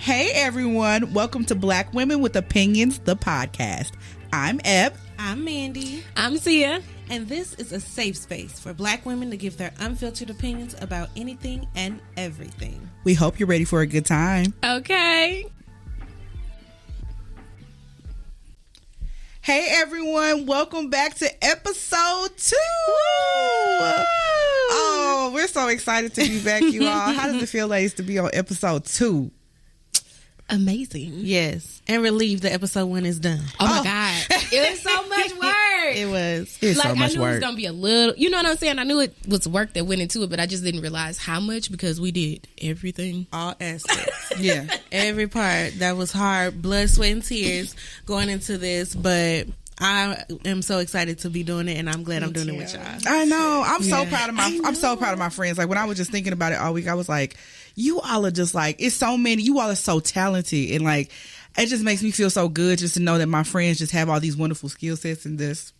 Hey everyone, welcome to Black Women with Opinions, the podcast. I'm Eb. I'm Mandy. I'm Sia. And this is a safe space for Black women to give their unfiltered opinions about anything and everything. We hope you're ready for a good time. Okay. Hey everyone, welcome back to episode 2. Oh, we're so excited to be back, you all. How does it feel, ladies, to be on episode 2? Amazing. Yes. And relieved that episode 1 is done. Oh my God. It was so much work. It was. It's so much I knew work. it was going to be a little, you know what I'm saying? I knew it was work that went into it, but I just didn't realize how much because we did everything. All aspects. Yeah. Every part. That was hard. Blood, sweat, and tears going into this. But I am so excited to be doing it, and I'm glad I'm doing it with y'all. I know. I'm so proud of my friends. Like when I was just thinking about it all week, I was like, you all are just like, it's so many. You all are so talented, and like it just makes me feel so good just to know that my friends just have all these wonderful skill sets and this.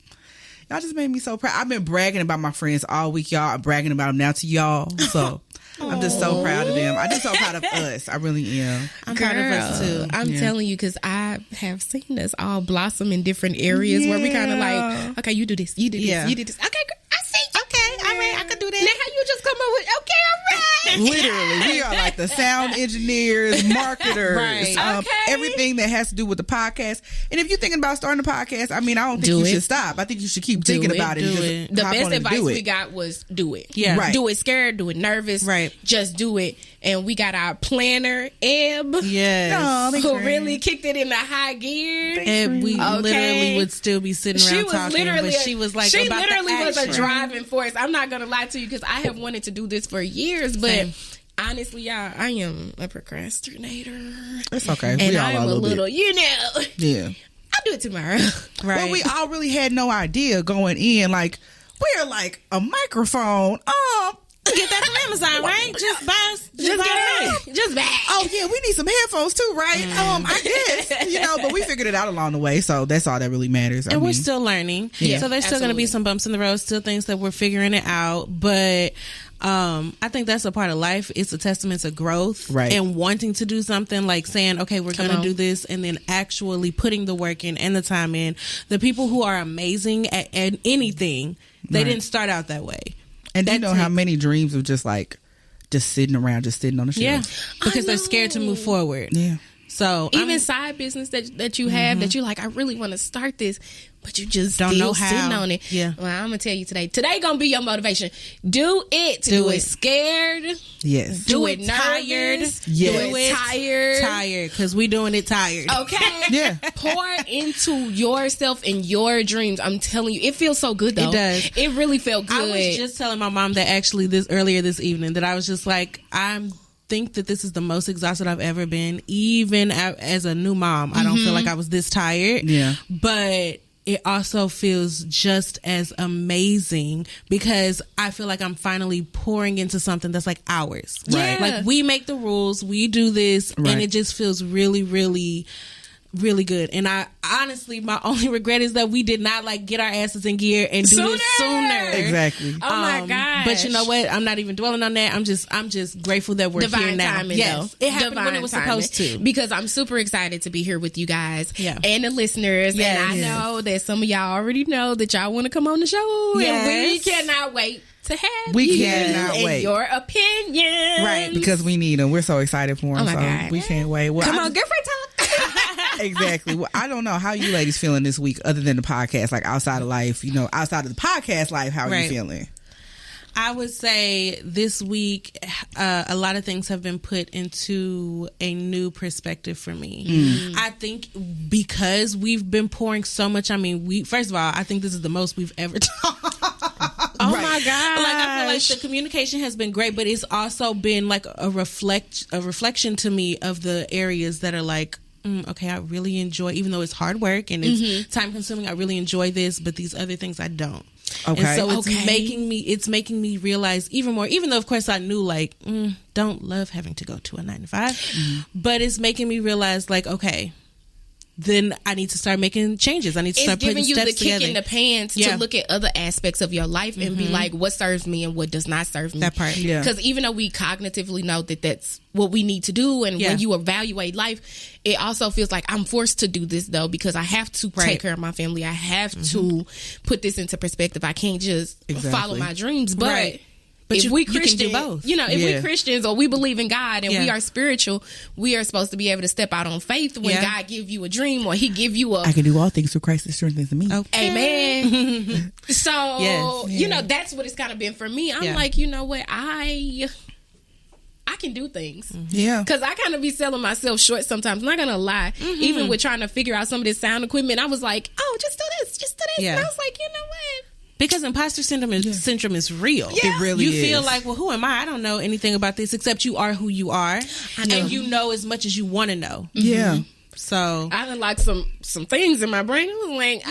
Y'all just made me so proud. I've been bragging about my friends all week, y'all. I'm bragging about them now to y'all. So I'm just so proud of them. I'm just so proud of us. I really am. I'm proud of us too. I'm telling you, because I have seen us all blossom in different areas where we kind of like, okay, you do this, you do this, you do this. Okay, I see. Okay, all right, I could do that. Now how you just come up with, okay, all right. Literally, we are like the sound engineers, marketers, Right. everything that has to do with the podcast. And if you're thinking about starting a podcast, I mean, I don't think you should stop. I think you should keep thinking about it. Do and just it. The hop best on and advice do it. we got was do it. Yeah. Right. Do it scared, do it nervous. Right. Just do it. And we got our planner, Eb, Yes. Oh, thanks, who friend. really kicked it into high gear. And we literally would still be sitting She around was talking, literally, but she was like, she about literally the was a action. driving force. I'm not gonna lie to you because I have wanted to do this for years, but Same. honestly, y'all, I am a procrastinator, It's okay. and We all I are am a little bit. you know, Yeah. I'll do it tomorrow. Right. Well, we all really had no idea going in. Like, we're like a microphone. Get that from Amazon, right? Just buy Just get it. Just back. Oh yeah, we need some headphones too, right? I guess, but we figured it out along the way, so that's all that really matters. And we're still learning. Yeah. So there's still going to be Absolutely. some bumps in the road, still things that we're figuring it out. But I think that's a part of life. It's a testament to growth, Right. and wanting to do something, like saying, okay, we're going to on. do this, and then actually putting the work in and the time in. The people who are amazing at anything, they Right. didn't start out that way. And you That know how takes- many dreams of just sitting around, just sitting on the shelf. Yeah. Because I they're scared to know. move forward. Yeah. So Even side business that you have that you like, I really want to start this, but you just Don't still know how. sitting on it. Yeah. Well, I'm gonna tell you today gonna be your motivation. Do it. Do Do it. it scared. Yes. Do it tired. nervous. Yes. Do it tired. tired, because we doing it tired. Okay. Yeah. Pour into yourself and your dreams. I'm telling you, it feels so good though. It does. It really felt good. I was just telling my mom that actually earlier this evening that I was just like, I think that this is the most exhausted I've ever been. Even as a new mom, I don't feel like I was this tired. Yeah. But it also feels just as amazing because I feel like I'm finally pouring into something that's like ours. Right. Like we make the rules, we do this, Right. and it just feels really, really, really good. And I honestly, my only regret is that we did not get our asses in gear and do this sooner. Exactly. Oh my gosh. But you know what? I'm not even dwelling on that. I'm just grateful that we're here Divine now. timing, Yes, though. it happened when Divine it was timing. supposed to. Because I'm super excited to be here with you guys Yeah. and the listeners. Yes. And I know that some of y'all already know that y'all want to come on the show. And we Yes. cannot wait to have We you cannot and wait. your opinions. Right, because we need them. We're so excited for them. Oh my so God. we can't wait. Well, Come on, girlfriend talk. Exactly. Well, I don't know how you ladies feeling this week, other than the podcast, like outside of life. Outside of the podcast life, how are you Right. feeling? I would say this week, a lot of things have been put into a new perspective for me. I think because we've been pouring so much. I mean, first of all, I think this is the most we've ever talked. Oh my God. Like I feel like the communication has been great, but it's also been like a reflection to me of the areas that are like, okay, I really enjoy, even though it's hard work and it's time consuming, I really enjoy this, but these other things I don't. Okay. And so it's making me realize even more, even though of course I knew don't love having to go to a 9 to 5, but it's making me realize like, okay, then I need to start making changes. I need to start putting steps together. It's giving you the kick in the pants to look at other aspects of your life and be like, what serves me and what does not serve me. That part. Yeah. Because even though we cognitively know that that's what we need to do, and when you evaluate life, it also feels like I'm forced to do this though, because I have to take care of my family. I have to put this into perspective. I can't just follow my dreams. But But if we Christians, you can do both. If we Christians or we believe in God and we are spiritual, we are supposed to be able to step out on faith when God give you a dream or He give you a. I can do all things through Christ that strengthens me. Okay. Amen. So that's what it's kind of been for me. I'm like, you know what, I can do things. Yeah. Because I kind of be selling myself short sometimes. I'm not going to lie. Even with trying to figure out some of this sound equipment, I was like, oh, just do this. Just do this. Yeah. And I was like, you know what? Because imposter syndrome is real. Yeah. It really you is. feel like, well, who am I? I don't know anything about this except you are who you are. And you know as much as you want to know. Yeah. So I unlocked some things in my brain. I was like,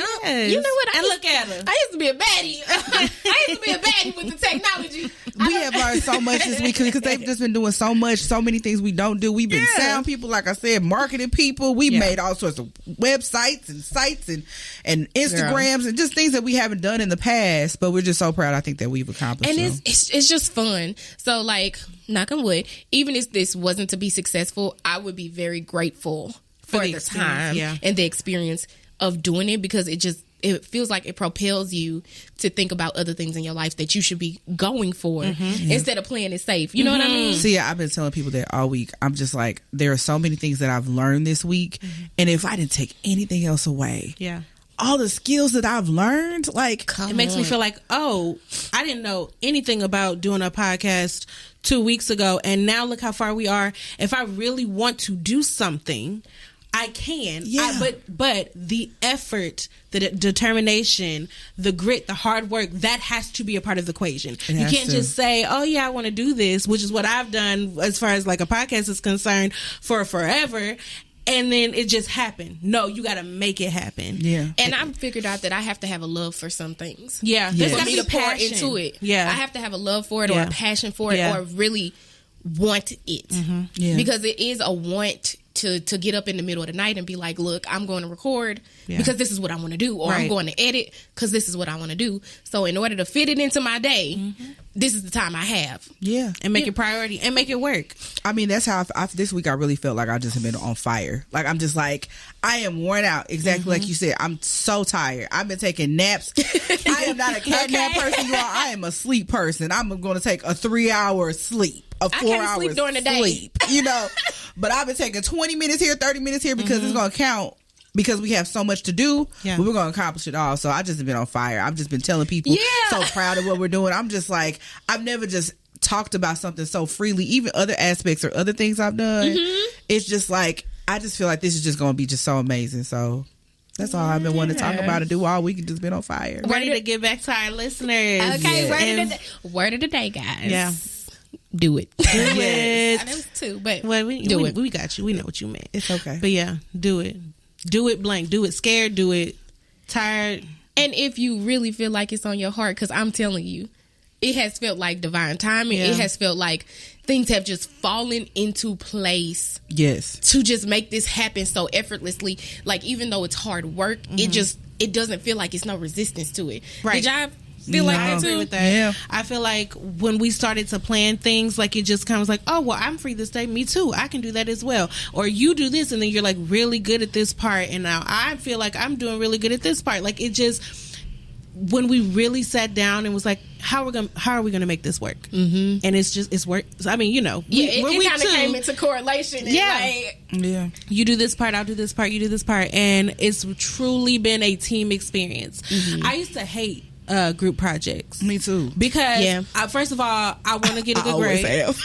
you know what? Look at her. I used to be a baddie. I used to be a baddie with the technology. We have learned so much this week because they've just been doing so many things we don't do. We've been sound people, like I said, marketing people. We made all sorts of websites and sites and Instagrams and just things that we haven't done in the past. But we're just so proud, I think, that we've accomplished. And it's just fun. So, like, knock on wood, even if this wasn't to be successful, I would be very grateful for the time and the experience of doing it, because it feels like it propels you to think about other things in your life that you should be going for instead of playing it safe. You know what I mean? See, I've been telling people that all week. I'm just like, there are so many things that I've learned this week, and if I didn't take anything else away, all the skills that I've learned, like, it makes me feel like, oh, I didn't know anything about doing a podcast 2 weeks ago, and now look how far we are. If I really want to do something, I can. But the effort, the determination, the grit, the hard work, that has to be a part of the equation. You can't just say, oh yeah, I want to do this, which is what I've done as far as like a podcast is concerned for forever, and then it just happened. No, you got to make it happen. Yeah. And I've figured out that I have to have a love for some things. Yeah. There's got to be a pour into it. Yeah. I have to have a love for it or a passion for it or really want it. Yeah. Because it is a want to get up in the middle of the night and be like, look, I'm going to record because this is what I want to do, or I'm going to edit because this is what I want to do. So in order to fit it into my day, this is the time I have. Yeah. And make it priority and make it work. I mean, that's how this week I really felt like I just have been on fire. Like, I'm just like, I am worn out. Exactly like you said. I'm so tired. I've been taking naps. I am not a cat nap person, you all. I am a sleep person. I'm going to take a 3-hour sleep. A 4-hour sleep during the day. Sleep, you know. But I've been taking 20 minutes here, 30 minutes here, because it's going to count, because we have so much to do. But we're going to accomplish it all. So I've just been on fire. I've just been telling people, so proud of what we're doing. I'm just like, I've never just talked about something so freely, even other aspects or other things I've done. It's just like, I just feel like this is just going to be just so amazing. So that's all I've been wanting to talk about and do all week, and just been on fire. Ready to get back to our listeners. Okay, word of the day, guys. Yeah. Do it. Do it. I know it's two, but do it. We got you. We know what you meant. It's okay. But yeah, do it. Do it blank. Do it scared. Do it tired. And if you really feel like it's on your heart, because I'm telling you, it has felt like divine timing. It has felt like things have just fallen into place. Yes. To just make this happen so effortlessly. Like, even though it's hard work, it doesn't feel like it's no resistance to it. Right. Did y'all feel like that too? With that. Yeah. I feel like when we started to plan things, like, it just kind of was like, oh, well, I'm free this day. Me too. I can do that as well. Or you do this, and then you're like really good at this part, and now I feel like I'm doing really good at this part. Like, it just, when we really sat down and was like, how are we gonna make this work? And it's work. I mean, you know, it kind of came into correlation. And you do this part, I'll do this part, you do this part, and it's truly been a team experience. I used to hate group projects. Me too. Because first of all, I want to get a good grade. Have.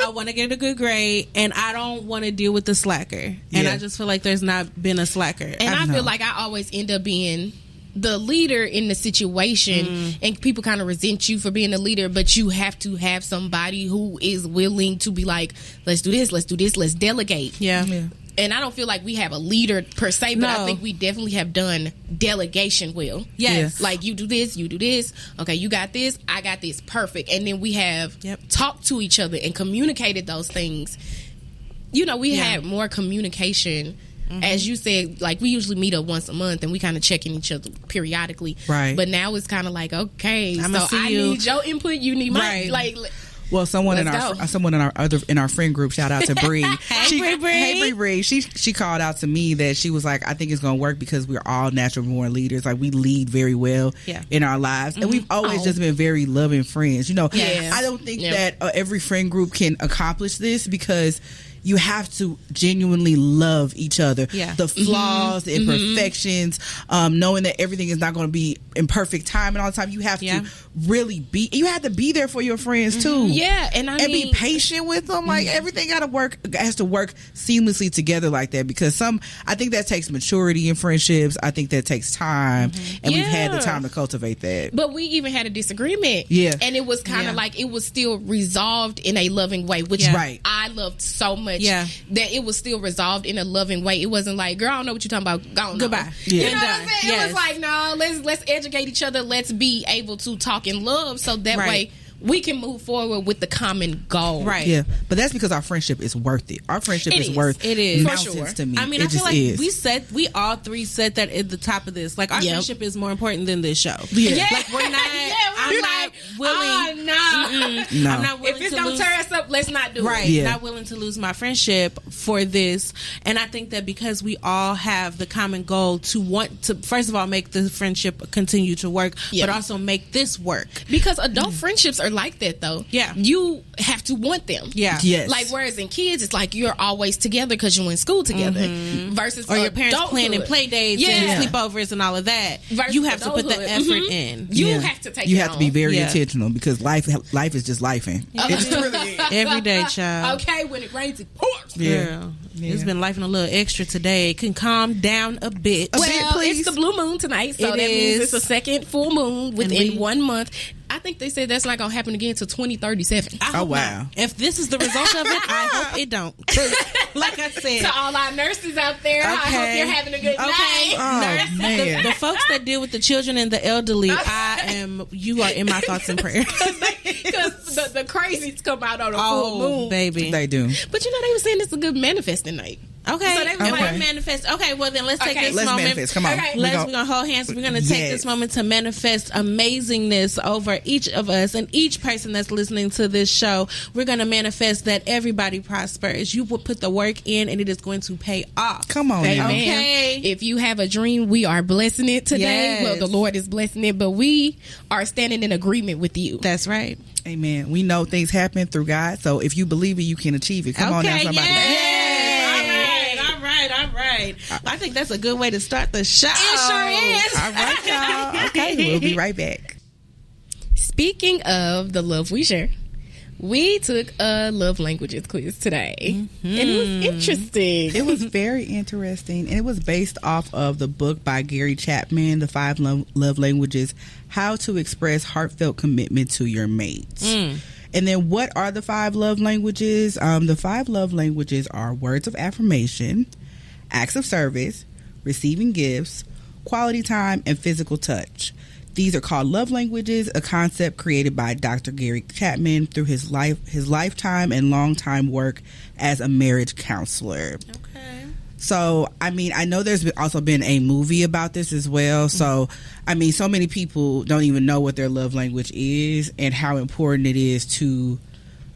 I want to get a good grade, and I don't want to deal with the slacker. And I just feel like there's not been a slacker. And I feel like I always end up being the leader in the situation, and people kind of resent you for being a leader, but you have to have somebody who is willing to be like, let's do this, let's delegate. And I don't feel like we have a leader per se, but I think we definitely have done delegation well. Yes. Like, you do this. Okay, you got this. I got this. Perfect. And then we have talked to each other and communicated those things. You know, we had more communication as you said, like we usually meet up once a month and we kind of check in each other periodically. Right. But now it's kind of like, okay, I'ma so see I you. need your input. You need mine. Right. Like, Well, someone in Let's our friend group, shout out to Bree. Bree Bree. Hey Bree. She called out to me that she was like, I think it's gonna work because we're all natural born leaders. Like we lead very well in our lives, and we've always just been very loving friends. You know, I don't think that every friend group can accomplish this because you have to genuinely love each other. Yeah. The flaws, the imperfections, knowing that everything is not going to be in perfect time and all the time. You have to really be. You have to be there for your friends too. Yeah, and be patient with them. Like everything has to work seamlessly together like that. Because I think that takes maturity in friendships. I think that takes time, and we've had the time to cultivate that. But we even had a disagreement. Yeah, and it was kind of like it was still resolved in a loving way, which I loved so much. Yeah. That it was still resolved in a loving way. It wasn't like, girl, I don't know what you're talking about. Go on, goodbye. You know what I'm saying? It was like, no, let's educate each other. Let's be able to talk in love, so that way we can move forward with the common goal. Right. Yeah. But that's because our friendship is worth it. Our friendship is worth mountains to me. I mean, I feel like we all three said that at the top of this. Like our friendship is more important than this show. Yeah. Like we're not I'm not willing. No. I'm not willing if it's to gonna tear us up, let's not do it. Yeah. Not willing to lose my friendship for this. And I think that because we all have the common goal to want to, first of all, make the friendship continue to work, but also make this work. Because adult friendships are like that though. Yeah. You have to want them. Yeah. Yes. Like whereas in kids it's like you're always together because you're in school together. Versus or your parents planning play dates and sleepovers and all of that. Versus you have to put the effort in. You have to take You have to be very Yeah. intentional because life is just lifing. It just really is. Every day, child. Okay, when it rains it pours. Yeah. It's been life and a little extra today. It can calm down a bit. Well, it's the blue moon tonight, so that means it's a second full moon within 1 month. I think they said that's not going to happen again until 2037. Oh, wow. Not. If this is the result of it, I hope it don't. Like I said. To all our nurses out there, I hope you're having a good night. Oh, man. The folks that deal with the children and the elderly, you are in my thoughts and prayers. Because the crazies come out on a full moon. Baby. They do. But you know, they were saying it's a good manifesting night. Okay, so they we're manifest. Okay, well then let's take this let's moment. Manifest. Come on, we're gonna hold hands. We're gonna take this moment to manifest amazingness over each of us and each person that's listening to this show. We're gonna manifest that everybody prospers. You will put the work in, and it is going to pay off. Come on, Amen. Okay. If you have a dream, we are blessing it today. Yes. Well, the Lord is blessing it, but we are standing in agreement with you. That's right. Amen. We know things happen through God, so if you believe it, you can achieve it. Come on now, somebody. All right. I think that's a good way to start the show. It sure is. All right, y'all. Okay, we'll be right back. Speaking of the love we share, we took a love languages quiz today. And it was interesting. It was very interesting, and it was based off of the book by Gary Chapman, The 5 Love Languages, How to Express Heartfelt Commitment to Your Mate. And then what are the 5 love languages? The 5 love languages are words of affirmation, acts of service, receiving gifts, quality time, and physical touch. These are called love languages, a concept created by Dr. Gary Chapman through his lifetime and long time work as a marriage counselor. Okay. So, I mean, I know there's also been a movie about this as well. So, I mean, so many people don't even know what their love language is and how important it is to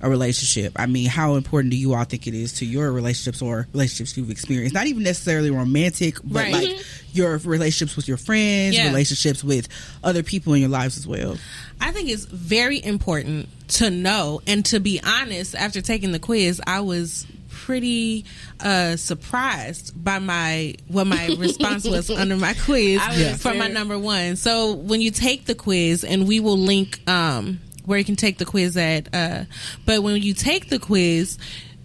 a relationship. I mean, how important do you all think it is to your relationships or relationships you've experienced? Not even necessarily romantic, but like your relationships with your friends, relationships with other people in your lives as well. I think it's very important to know, and to be honest, after taking the quiz, I was pretty surprised by what my response was under my quiz for my number one. So when you take the quiz, and we will link where you can take the quiz at, but when you take the quiz,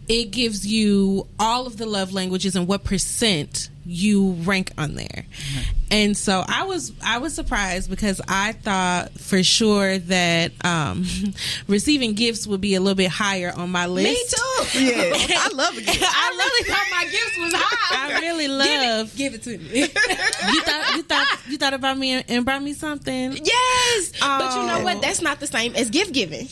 it gives you all of the love languages and what percent you rank on there. And so I was surprised, because I thought for sure that receiving gifts would be a little bit higher on my list. Me too. Yeah, I love it. I really thought my gifts was high. I really love. Give it to me. You thought about me and brought me something. Yes, but you know what? That's not the same as gift giving.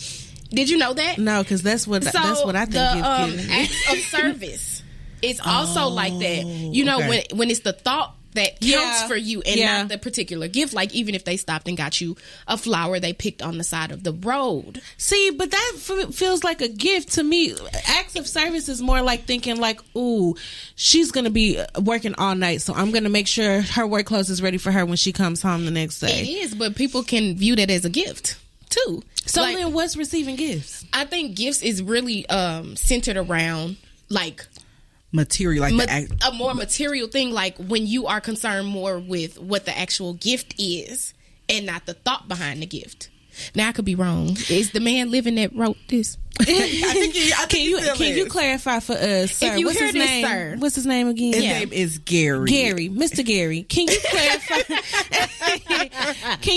Did you know that? No, because that's what I think gift giving. Acts of service. it's also like that. You know, when it's the thought that counts for you and not the particular gift. Like, even if they stopped and got you a flower they picked on the side of the road. See, but that feels like a gift to me. Acts of service is more like thinking like, ooh, she's going to be working all night, so I'm going to make sure her work clothes is ready for her when she comes home the next day. It is, but people can view that as a gift too. So like, then what's receiving gifts? I think gifts is really centered around like material, like a more material thing, like when you are concerned more with what the actual gift is and not the thought behind the gift. Now, I could be wrong. Is the man living that wrote this? Can you clarify for us, sir? If you What's hear his this, name? sir. What's his name again? His name is Gary. Gary, Mr. Gary. Can you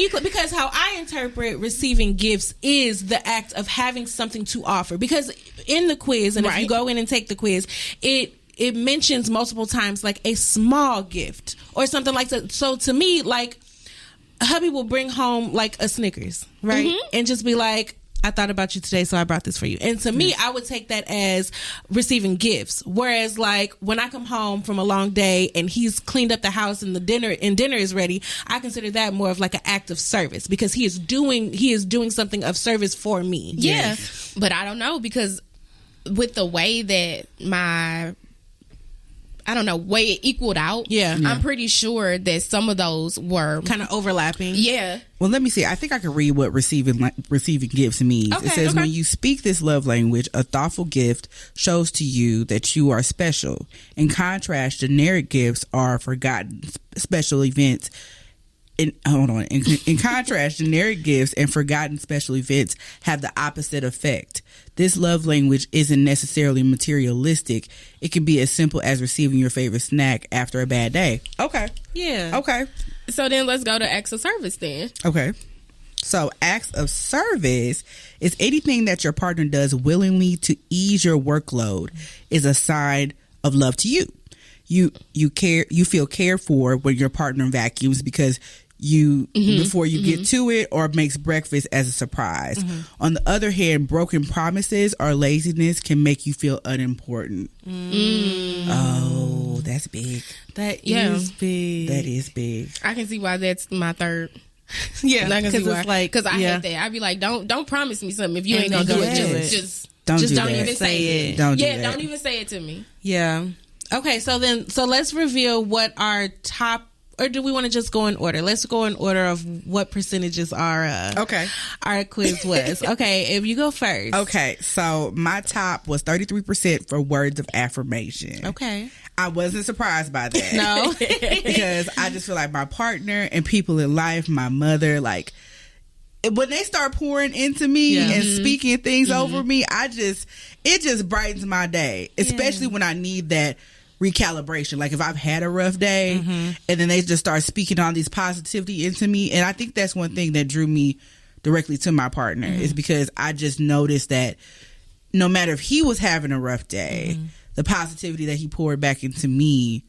clarify? Because how I interpret receiving gifts is the act of having something to offer. Because in the quiz, and if you go in and take the quiz, it mentions multiple times like a small gift or something like that. So to me, like, hubby will bring home like a Snickers, right? Mm-hmm. And just be like, I thought about you today, so I brought this for you. And to me, I would take that as receiving gifts. Whereas, like, when I come home from a long day and he's cleaned up the house and dinner is ready, I consider that more of like an act of service because he is doing something of service for me. Yeah, yes. But I don't know, because with the way that way it equaled out. Yeah. I'm pretty sure that some of those were kind of overlapping. Yeah. Well, let me see. I think I can read what receiving gifts means. Okay, it says, when you speak this love language, a thoughtful gift shows to you that you are special. In contrast, generic gifts are forgotten special events. In contrast, generic gifts and forgotten special events have the opposite effect. This love language isn't necessarily materialistic. It can be as simple as receiving your favorite snack after a bad day. Okay. Yeah. Okay. So then let's go to acts of service then. Okay. So acts of service is anything that your partner does willingly to ease your workload is a sign of love to you. You feel cared for when your partner vacuums because before you get to it, or makes breakfast as a surprise. On the other hand, broken promises or laziness can make you feel unimportant. Oh, that's big. That is big. That is big. I can see why that's my third. Yeah, because it's like, because I hate that. I'd be like, don't promise me something if you ain't gonna do it. Just don't even say it. Don't even say it to me. Yeah. Okay, so let's reveal what our top. Or do we want to just go in order? Let's go in order of what percentages our quiz was. Okay, if you go first. Okay, so my top was 33% for words of affirmation. Okay. I wasn't surprised by that. No. Because I just feel like my partner and people in life, my mother, like, when they start pouring into me and speaking things over me, it just brightens my day. Especially when I need that recalibration. Like if I've had a rough day and then they just start speaking all these positivity into me. And I think that's one thing that drew me directly to my partner is because I just noticed that no matter if he was having a rough day, the positivity that he poured back into me,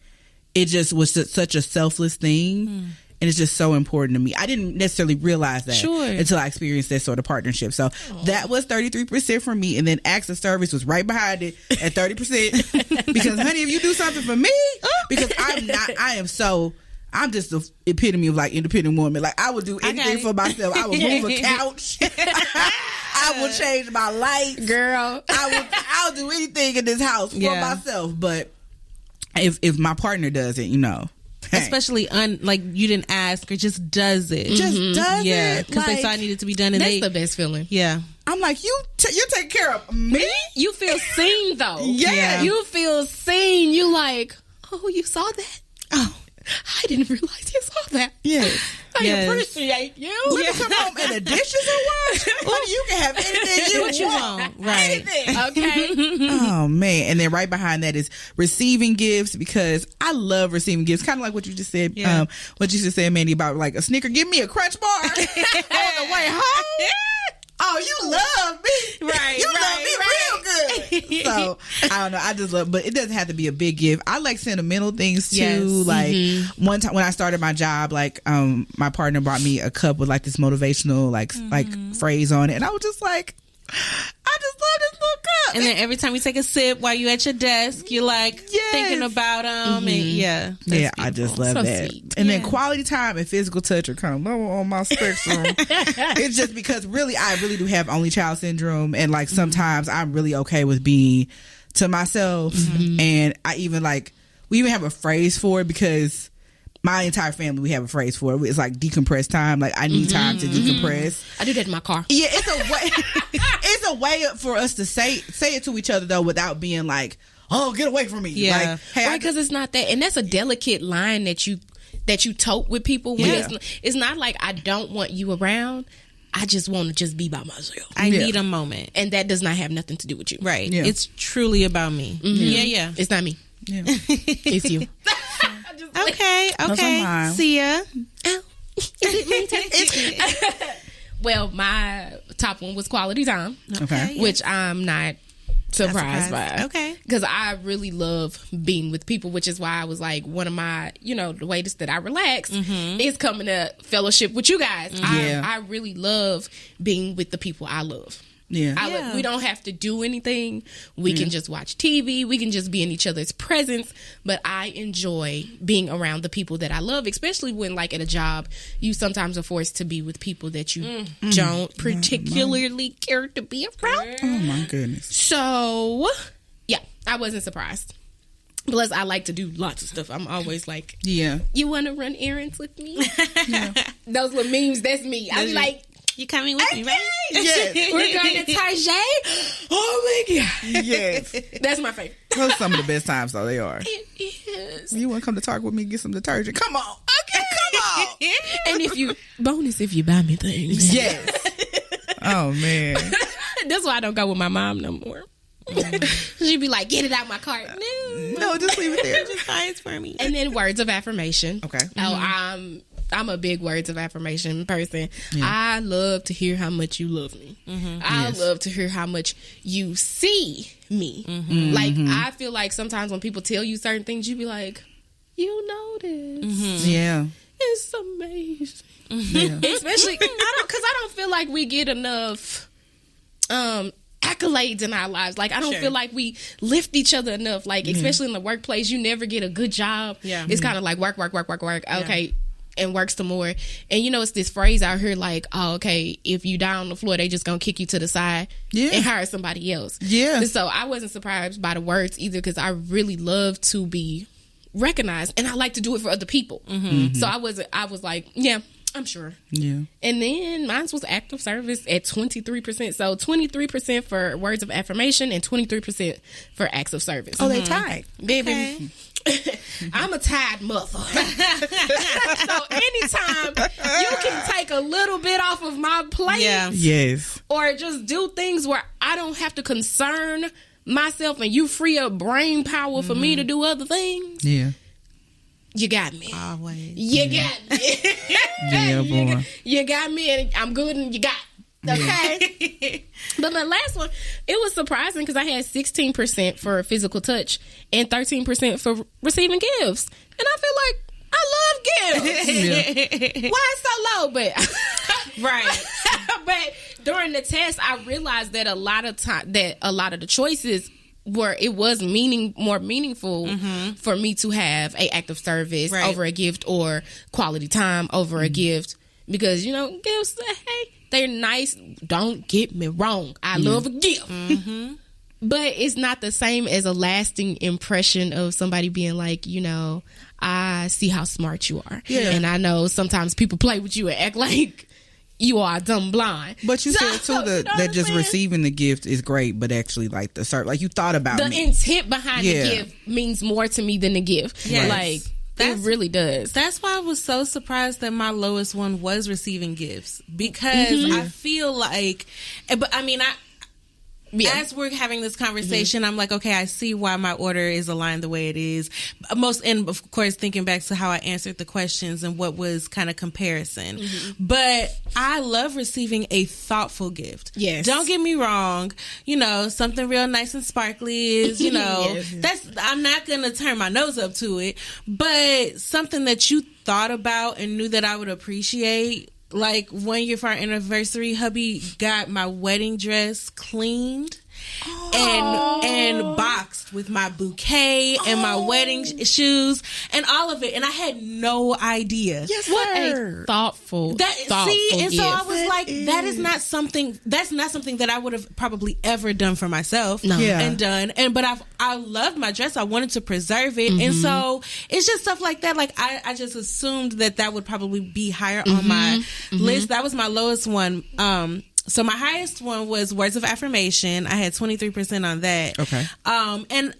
it just was such a selfless thing. And it's just so important to me. I didn't necessarily realize that until I experienced that sort of partnership. So that was 33% for me. And then acts of service was right behind it at 30%. Because, honey, if you do something for me, because I'm just the epitome of like independent woman. Like I would do anything for myself. I would move a couch. I will change my lights. Girl. I'll do anything in this house for myself. But if my partner does it, especially like you didn't ask or just does it. Just does it. Yeah, because they saw it needed to be done. And that's the best feeling. Yeah. I'm like, you're taking care of me? You feel seen though. Yeah. You feel seen. You like, oh, you saw that? Oh, I didn't realize you saw that. Yeah. I appreciate you. Let me come home and the dishes are washed. Honey, you can have anything you want. Right. Anything. Okay. Oh, man. And then right behind that is receiving gifts, because I love receiving gifts. Kind of like what you just said, what you just said, Mandy, about like a Snicker. Give me a Crunch Bar on the way home. Oh, you love me. Right. You love me real good. So, I don't know. I just love, but it doesn't have to be a big gift. I like sentimental things too. Yes. Like one time when I started my job, like my partner brought me a cup with like this motivational like phrase on it. And I was just like, I just love this little cup. And then every time you take a sip while you at your desk, you're like thinking about them. And I just love that. Sweet. And then quality time and physical touch are kind of lower on my spectrum. It's just because I really do have only child syndrome, and like sometimes I'm really okay with being to myself. And I even we even have a phrase for it because my entire family, we have a phrase for it. It's like decompress time. Like I need time to decompress. I do that in my car. Yeah, it's a way. It's a way for us to say it to each other though, without being like, "Oh, get away from me." Yeah, like, hey, right? Because it's not that, and that's a delicate line that you tote with people. When it's not like I don't want you around. I just want to just be by myself. I need a moment, and that does not have nothing to do with you. Right? Yeah. It's truly about me. Yeah. It's not me. Yeah. It's you. Okay. See ya. Oh, is it me too? Well, my top one was quality time. Okay. Which I'm not surprised by. Okay. Because I really love being with people, which is why I was like, one of my, the ways that I relax is coming to fellowship with you guys. Yeah. I really love being with the people I love. Yeah. We don't have to do anything. We can just watch TV. We can just be in each other's presence. But I enjoy being around the people that I love, especially when, like, at a job, you sometimes are forced to be with people that you don't particularly care to be around. Oh my goodness. So, yeah, I wasn't surprised. Plus, I like to do lots of stuff. I'm always like, Yeah. you want to run errands with me? Those little memes, that's me. I'll be like, You coming with me, right? Yes. we're going to Target. Oh my God. Yes. That's my favorite. Those are some of the best times though. They are. It is. You want to come to Target with me? Get some detergent. Come on. Okay. Come on. And if you buy me things. Yes. Oh man. That's why I don't go with my mom no more. She'd be like, get it out my cart. No, just leave it there. Just buy it for me. And then words of affirmation. Okay. Oh, I'm a big words of affirmation person. Yeah. I love to hear how much you love me. I love to hear how much you see me. Like, I feel like sometimes when people tell you certain things, you be like, you know this. Yeah. It's amazing. Yeah. Especially, I don't feel like we get enough accolades in our lives. Like, I don't feel like we lift each other enough. Like, especially in the workplace, you never get a good job. Yeah. It's kind of like work. Okay. And work some more. And it's this phrase out here like, oh, okay, if you die on the floor, they just gonna kick you to the side and hire somebody else. Yeah. And so I wasn't surprised by the words either, because I really love to be recognized, and I like to do it for other people. So I was like, yeah, I'm sure. Yeah. And then mine was active service at 23%. So 23% for words of affirmation and 23% for acts of service. Oh, they tied. Baby. Okay. I'm a tired mother. So anytime you can take a little bit off of my plate, Yes. or just do things where I don't have to concern myself, and you free up brain power for me to do other things, Yeah. you got me. Always. You got me. Yeah, boy. You got me, and I'm good, and you got. Okay. But my last one, it was surprising because I had 16% for physical touch and 13% for receiving gifts. And I feel like I love gifts. Why it's so low? But Right. but during the test, I realized that a lot of the choices where it was more meaningful for me to have a act of service over a gift, or quality time over a gift, because gifts, hey, they're nice. Don't get me wrong. I love a gift. But it's not the same as a lasting impression of somebody being like, I see how smart you are. Yeah. And I know sometimes people play with you and act like you are dumb blind. But you said too that just receiving the gift is great, but actually like like you thought about the intent behind the gift means more to me than the gift. Yes. Like, it really does. That's why I was so surprised that my lowest one was receiving gifts, because I feel like, but I mean, as we're having this conversation, I'm like, okay, I see why my order is aligned the way it is. And of course, thinking back to how I answered the questions and what was kind of comparison. But I love receiving a thoughtful gift. Yes. Don't get me wrong. Something real nice and sparkly is, I'm not going to turn my nose up to it. But something that you thought about and knew that I would appreciate, like 1 year for our anniversary, hubby got my wedding dress cleaned and boxed with my bouquet and my wedding shoes and all of it, and I had no idea. Yes, What sir. a thoughtful And gift. so I was like, that's not something that I would have probably ever done for myself. No. Yeah. And done. But I loved my dress. I wanted to preserve it. And so it's just stuff like that. Like I just assumed that would probably be higher on my list. That was my lowest one. So my highest one was words of affirmation. I had 23% on that. Okay. And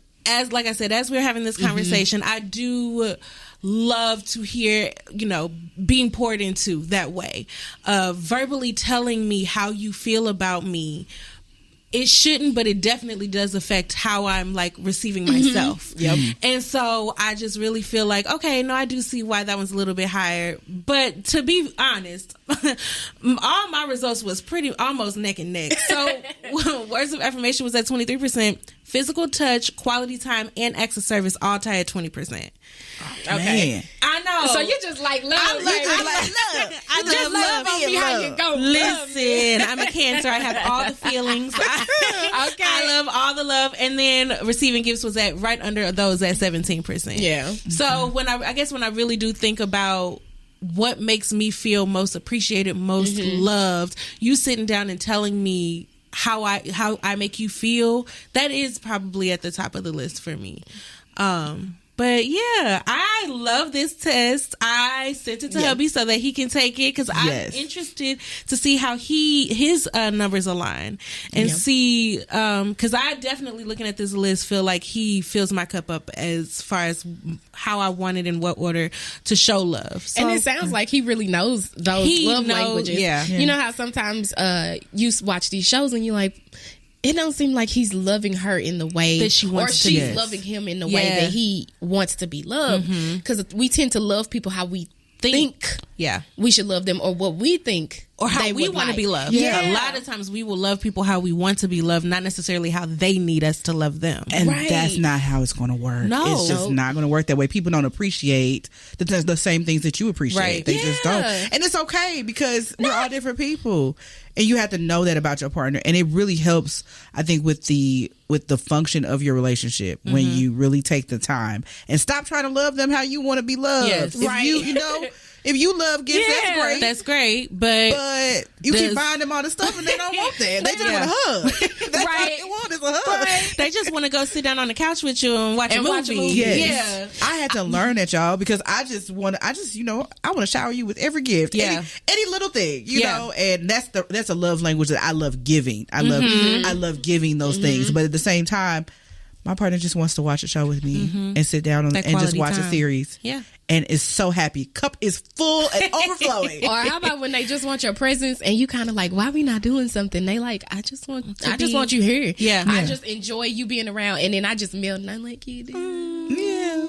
like I said, as we're having this conversation, I do love to hear, being poured into that way. Verbally telling me how you feel about me. It shouldn't, but it definitely does affect how I'm like receiving myself. Yep. And so I just really feel like, okay, no, I do see why that one's a little bit higher. But to be honest, all my results was pretty almost neck and neck. So words of affirmation was at 23%. Physical touch, quality time, and acts of service all tied at 20%. Okay. Man. I know. So you just like love. I just love on me how you go. Listen, I'm a Cancer. I have all the feelings. I love all the love. And then receiving gifts was at right under those at 17%. Yeah. So when I guess when I really do think about what makes me feel most appreciated, most loved, you sitting down and telling me how I make you feel, that is probably at the top of the list for me. But yeah, I love this test. I sent it to hubby so that he can take it because I'm interested to see how his numbers align and see, because I definitely looking at this list feel like he fills my cup up as far as how I want it in what order to show love. So, and it sounds like he really knows those love languages. Yeah. You know how sometimes you watch these shows and you're like, it don't seem like he's loving her in the way that she wants to. Or she's loving him in the way that he wants to be loved. Because we tend to love people how we think we should love them, or what we think, or how we want to be loved. Yeah. A lot of times we will love people how we want to be loved, not necessarily how they need us to love them. And that's not how it's going to work. No. It's just not going to work that way. People don't appreciate the same things that you appreciate. Right. They just don't. And it's okay because we're all different people. And you have to know that about your partner. And it really helps, I think, with the function of your relationship when you really take the time and stop trying to love them how you want to be loved. Yes. If you love gifts, that's great. That's great, but you keep buying them all the stuff and they don't want that. They just want a hug. That's all they want is a hug. They just want to go sit down on the couch with you and watch a movie. Yes. Yeah. I had to learn that, y'all, because I want to shower you with every gift. Yeah. Any little thing, you know, and that's a love language that I love giving. I love giving those things. But at the same time, my partner just wants to watch a show with me and sit down and just watch a series. Yeah. And is so happy. Cup is full and overflowing. Or how about when they just want your presence and you kind of like, why we not doing something? They like, I just want you here. Yeah. I just enjoy you being around, and then I just melt and I'm like, you do. Yeah.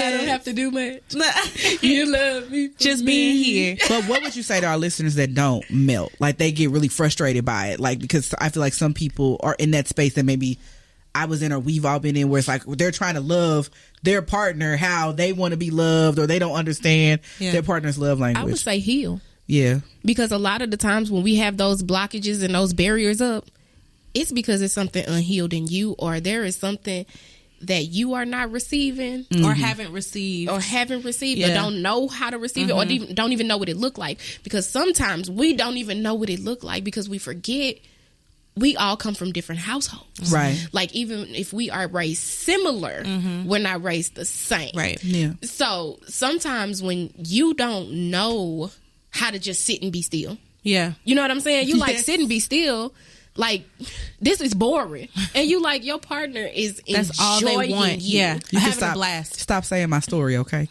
I don't have to do much. You love me. Just being here. But what would you say to our listeners that don't melt? Like they get really frustrated by it. Like, because I feel like some people are in that space that maybe I was in, or we've all been in, where it's like they're trying to love their partner how they want to be loved, or they don't understand their partner's love language. I would say heal. Yeah. Because a lot of the times when we have those blockages and those barriers up, it's because it's something unhealed in you, or there is something that you are not receiving or haven't received or don't know how to receive it, or don't even know what it looked like. Because sometimes we don't even know what it looked like because we forget we all come from different households. Right. Like even if we are raised similar, we're not raised the same. Right. Yeah. So sometimes when you don't know how to just sit and be still. Yeah. You know what I'm saying? You like sit and be still. Like, this is boring. And you like your partner is That's all they want. You. Yeah. You having stop, a blast. Stop saying my story, okay?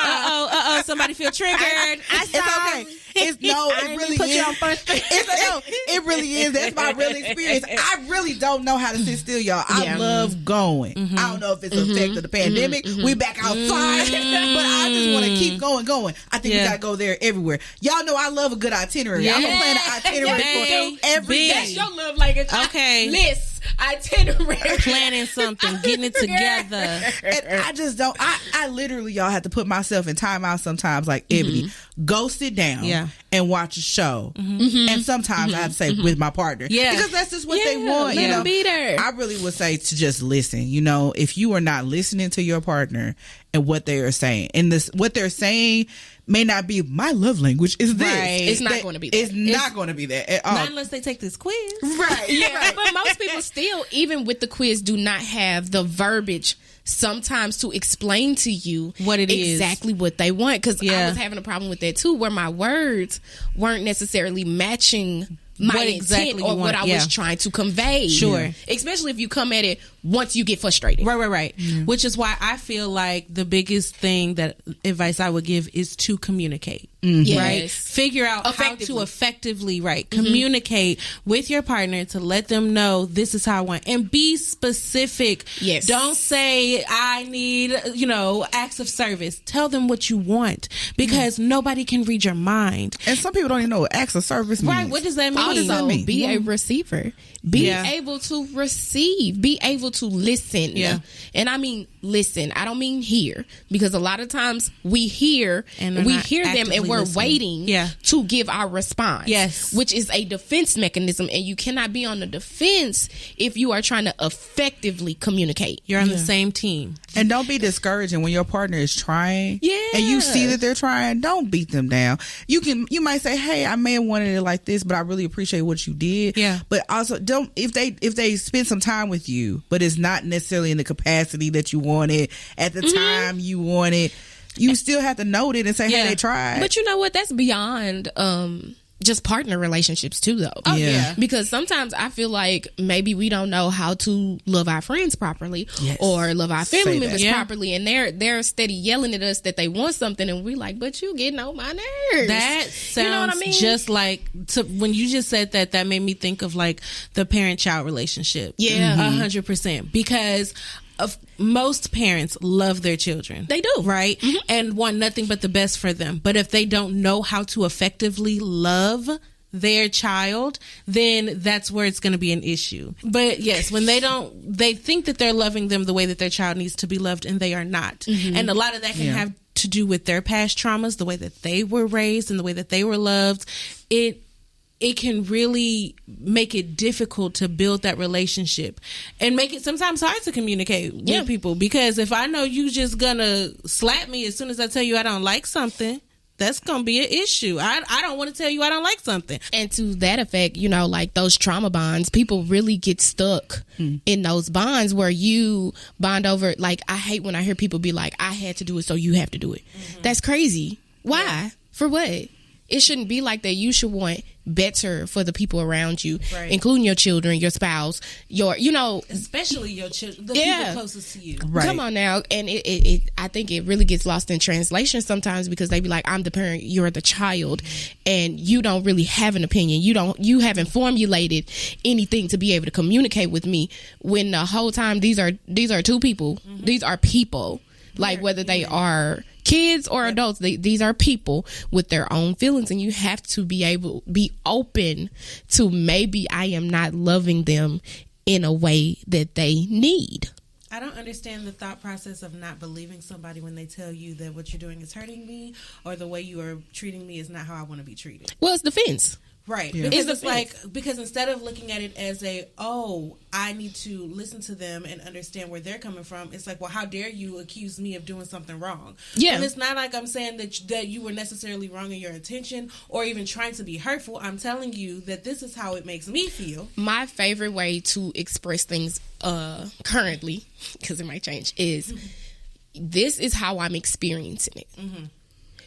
Uh-oh, somebody feel triggered. It's okay. It really put is. you on first street. It really is. That's my real experience. I really don't know how to sit still, y'all. I love going. I don't know if it's an effect of the pandemic. We back outside, but I just want to keep going. I think we gotta go there everywhere. Y'all know I love a good itinerary. I'm gonna plan an itinerary for every day. That's your love language. Okay. List, itinerary. Planning something, getting it together. And I just don't. I literally, y'all, have to put myself in timeout sometimes. Like Ebony, go sit down and watch a show. And sometimes I have to say with my partner, because that's just what they want. Let them be there. I really would say to just listen. You know, if you are not listening to your partner and what they are saying, and what they're saying may not be my love language is this. Right. It's not going to be that. It's not going to be that at all. Not unless they take this quiz. Right. Yeah, but most people still, even with the quiz, do not have the verbiage sometimes to explain to you what it is, exactly what they want. Because I was having a problem with that too, where my words weren't necessarily matching my what intent exactly or what I was trying to convey. Sure. Especially if you come at it once you get frustrated. Right. Which is why I feel like the biggest thing that advice I would give is to communicate. Yes. Right? Figure out how to effectively communicate with your partner to let them know this is how I want, and be specific. Yes. Don't say I need, acts of service. Tell them what you want, because nobody can read your mind. And some people don't even know what acts of service means. Right. What does that mean? What does that mean? Be a receiver. Be able to receive. Be able to listen. Yeah. And I mean listen. I don't mean hear, because a lot of times we hear and we hear them and we're waiting to give our response. Yes. Which is a defense mechanism, and you cannot be on the defense if you are trying to effectively communicate. You're on the same team. And don't be discouraging when your partner is trying. Yeah. And you see that they're trying. Don't beat them down. You might say, hey, I may have wanted it like this, but I really appreciate what you did. Yeah. But also don't, if they spend some time with you, but it's not necessarily in the capacity that you wanted at the time you wanted, you still have to note it and say, hey, they tried. But you know what? That's beyond just partner relationships too, though. Oh, yeah. Because sometimes I feel like maybe we don't know how to love our friends properly or love our family members properly, and they're steady yelling at us that they want something, and we like, but you getting on my nerves. That sounds, you know what I mean? Just like when you just said that made me think of like the parent-child relationship. Yeah. 100%. Because of most parents love their children. They do. Right? And want nothing but the best for them. But if they don't know how to effectively love their child, then that's where it's going to be an issue. But yes, when they think that they're loving them the way that their child needs to be loved, and they are not. And a lot of that can have to do with their past traumas, the way that they were raised and the way that they were loved. It can really make it difficult to build that relationship, and make it sometimes hard to communicate with people. Because if I know you just gonna slap me as soon as I tell you I don't like something, that's gonna be an issue. I don't want to tell you I don't like something. And to that effect, like those trauma bonds, people really get stuck in those bonds where you bond over. Like, I hate when I hear people be like, I had to do it, so you have to do it. That's crazy. Why? Yeah. For what? It shouldn't be like that. You should want better for the people around you, including your children, your spouse, especially your children, the people closest to you. Right. Come on now. And I think it really gets lost in translation sometimes, because they be like, I'm the parent, you're the child, and you don't really have an opinion. You haven't formulated anything to be able to communicate with me, when the whole time these are two people. These are people. Like, whether they are kids or adults, these are people with their own feelings, and you have to be open to, maybe I am not loving them in a way that they need. I don't understand the thought process of not believing somebody when they tell you that what you're doing is hurting me, or the way you are treating me is not how I want to be treated. Well, it's defense. Right. Yeah. Because instead of looking at it as I need to listen to them and understand where they're coming from, it's like, well, how dare you accuse me of doing something wrong? Yeah. And it's not like I'm saying that you were necessarily wrong in your intention or even trying to be hurtful. I'm telling you that this is how it makes me feel. My favorite way to express things currently, because it might change, is this is how I'm experiencing it.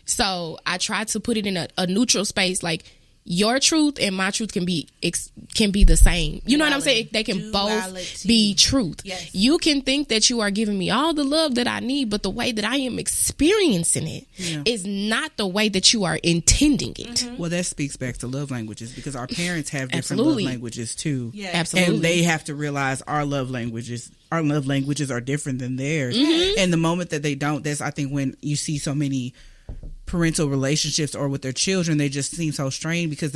So I try to put it in a neutral space, like, your truth and my truth can be the same. You know what I'm saying? They can both be truth. Yes. You can think that you are giving me all the love that I need, but the way that I am experiencing it is not the way that you are intending it. Well, that speaks back to love languages, because our parents have different love languages too. Yeah. Absolutely. And they have to realize our love languages are different than theirs. And the moment that they don't, that's, I think, when you see so many parental relationships or with their children, they just seem so strained, because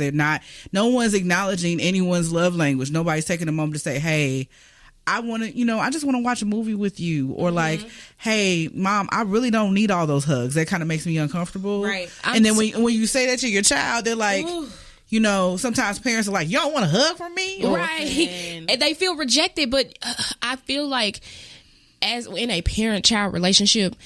no one's acknowledging anyone's love language. Nobody's taking a moment to say, hey, I want to, I just want to watch a movie with you, or like, hey, mom, I really don't need all those hugs. That kind of makes me uncomfortable. Right. And then when you say that to your child, they're like, sometimes parents are like, you don't want a hug from me? Right. And they feel rejected, but I feel like as in a parent-child relationship,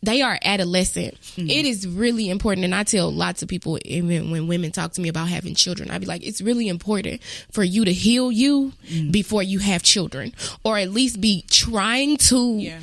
they are adolescent. It is really important, and I tell lots of people, even when women talk to me about having children, I'd be like, it's really important for you to heal you before you have children, or at least be trying to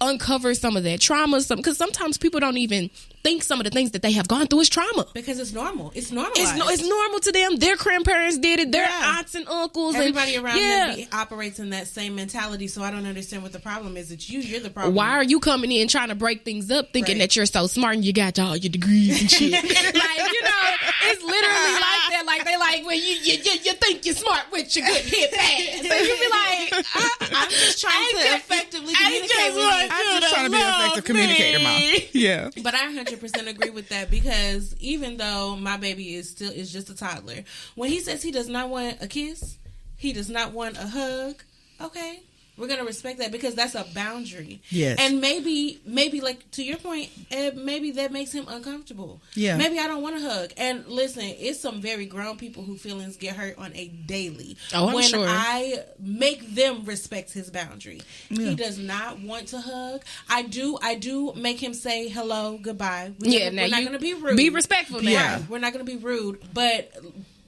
uncover some of that trauma, because sometimes people don't even think some of the things that they have gone through is trauma, because it's normal. It's normalized. It's normal to them. Their grandparents did it. Their aunts and uncles. Everybody around them operates in that same mentality. So I don't understand what the problem is. It's you're the problem. Why are you coming in trying to break things up, thinking that you're so smart and you got all your degrees and shit? It's literally like that. Like they like when you think you're smart with your good hip ass. So you be like, I'm just trying to effectively communicate with you. I'm just trying to be an effective communicator, mom. Yeah. But I 100% agree with that, because even though my baby is just a toddler, when he says he does not want a kiss, he does not want a hug, okay, we're going to respect that, because that's a boundary. Yes. And maybe like to your point, maybe that makes him uncomfortable. Yeah. Maybe I don't want a hug. And listen, it's some very grown people whose feelings get hurt on a daily. Oh, I'm when sure. I make them respect his boundary. Yeah. He does not want to hug. I do make him say hello, goodbye. We're not going to be rude. Be respectful now. Yeah. We're not going to be rude, but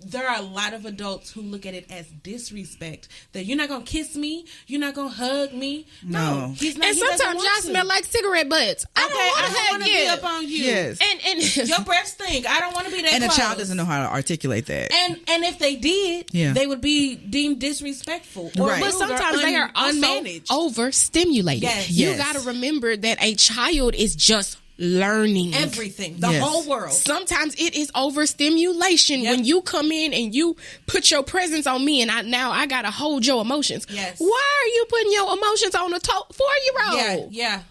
there are a lot of adults who look at it as disrespect. That you're not gonna kiss me, you're not gonna hug me. No, he's not. And sometimes y'all smell like cigarette butts. I don't want to be up on you. Yes. And your breath stink. I don't want to be that. And close. a child doesn't know how to articulate that. And if they did, they would be deemed disrespectful. Right. But sometimes they are also unmanaged, overstimulated. Yes. You got to remember that a child is just learning everything, the whole world. Sometimes it is overstimulation when you come in and you put your presence on me, and I gotta hold your emotions. Yes. Why are you putting your emotions on a 4-year-old? Yeah.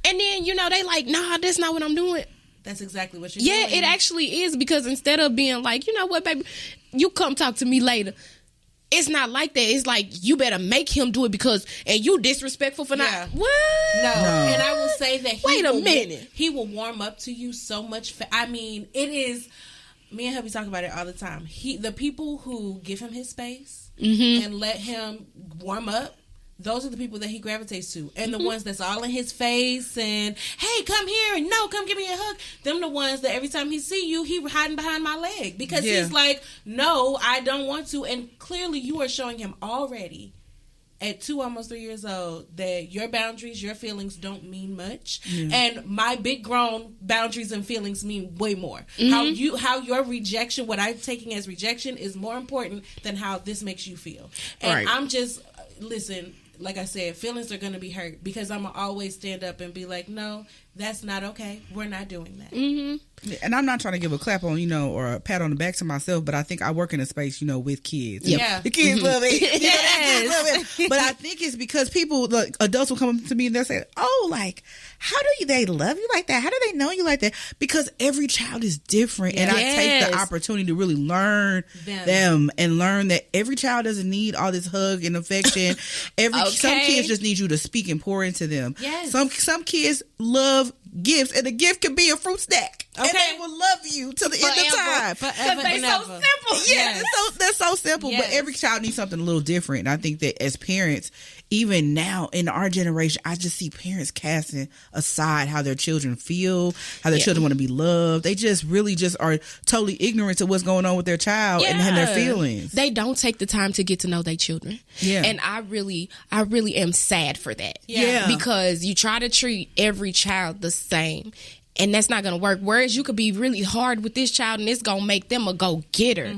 And then they like, nah, that's not what I'm doing. That's exactly what you're doing. Yeah, it actually is, because instead of being like, you know what, baby, you come talk to me later. It's not like that. It's like, you better make him do it and you disrespectful for not. What? No. And I will say that Wait a minute. He will warm up to you so much. I mean, it is, me and hubby talk about it all the time. The people who give him his space and let him warm up, those are the people that he gravitates to. And the ones that's all in his face and, hey, come here. No, come give me a hug. Them the ones that every time he see you, he hiding behind my leg. Because he's like, no, I don't want to. And clearly you are showing him already at 2, almost 3 years old, that your boundaries, your feelings don't mean much. And my big grown boundaries and feelings mean way more. How your rejection, what I'm taking as rejection, is more important than how this makes you feel. And I'm just, listen, like I said, feelings are going to be hurt, because I'm going to always stand up and be like, no, that's not okay. We're not doing that. And I'm not trying to give a clap on, or a pat on the back to myself, but I think I work in a space, with kids. Yeah. The kids love it. Yes. Love it. But I think it's because people, adults will come up to me and they'll say, oh, like, how do they love you like that? How do they know you like that? Because every child is different. And I take the opportunity to really learn them and learn that every child doesn't need all this hug and affection. Some kids just need you to speak and pour into them. Yes. Some kids love gifts, and a gift can be a fruit snack. Okay. And they will love you till the end of time. Forever they're so simple. Yeah, they're so simple. But every child needs something a little different. And I think that as parents, even now in our generation, I just see parents casting aside how their children feel, how their children want to be loved. They just really just are totally ignorant to what's going on with their child and their feelings. They don't take the time to get to know their children. Yeah. And I really am sad for that. Yeah. Because you try to treat every child the same. and that's not gonna work. Whereas you could be really hard with this child and it's gonna make them a go-getter.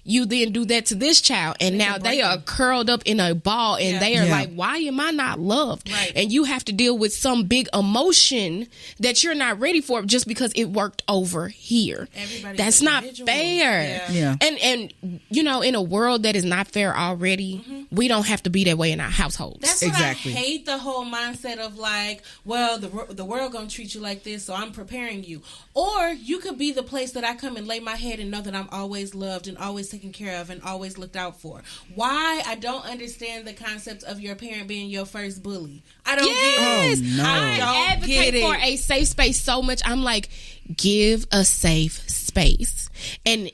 You then do that to this child and now they are curled up in a ball and they are like, why am I not loved? Right. And you have to deal with some big emotion that you're not ready for just because it worked over here. That's not fair. And you know, in a world that is not fair already, we don't have to be that way in our households. That's what I hate, the whole mindset of like, well, the world gonna treat you like this, so I'm preparing you. Or you could be the place that I come and lay my head and know that I'm always loved and always taken care of and always looked out for. Why? I don't understand the concept of your parent being your first bully. I don't get it. I advocate for a safe space so much. I'm like, give a safe space. And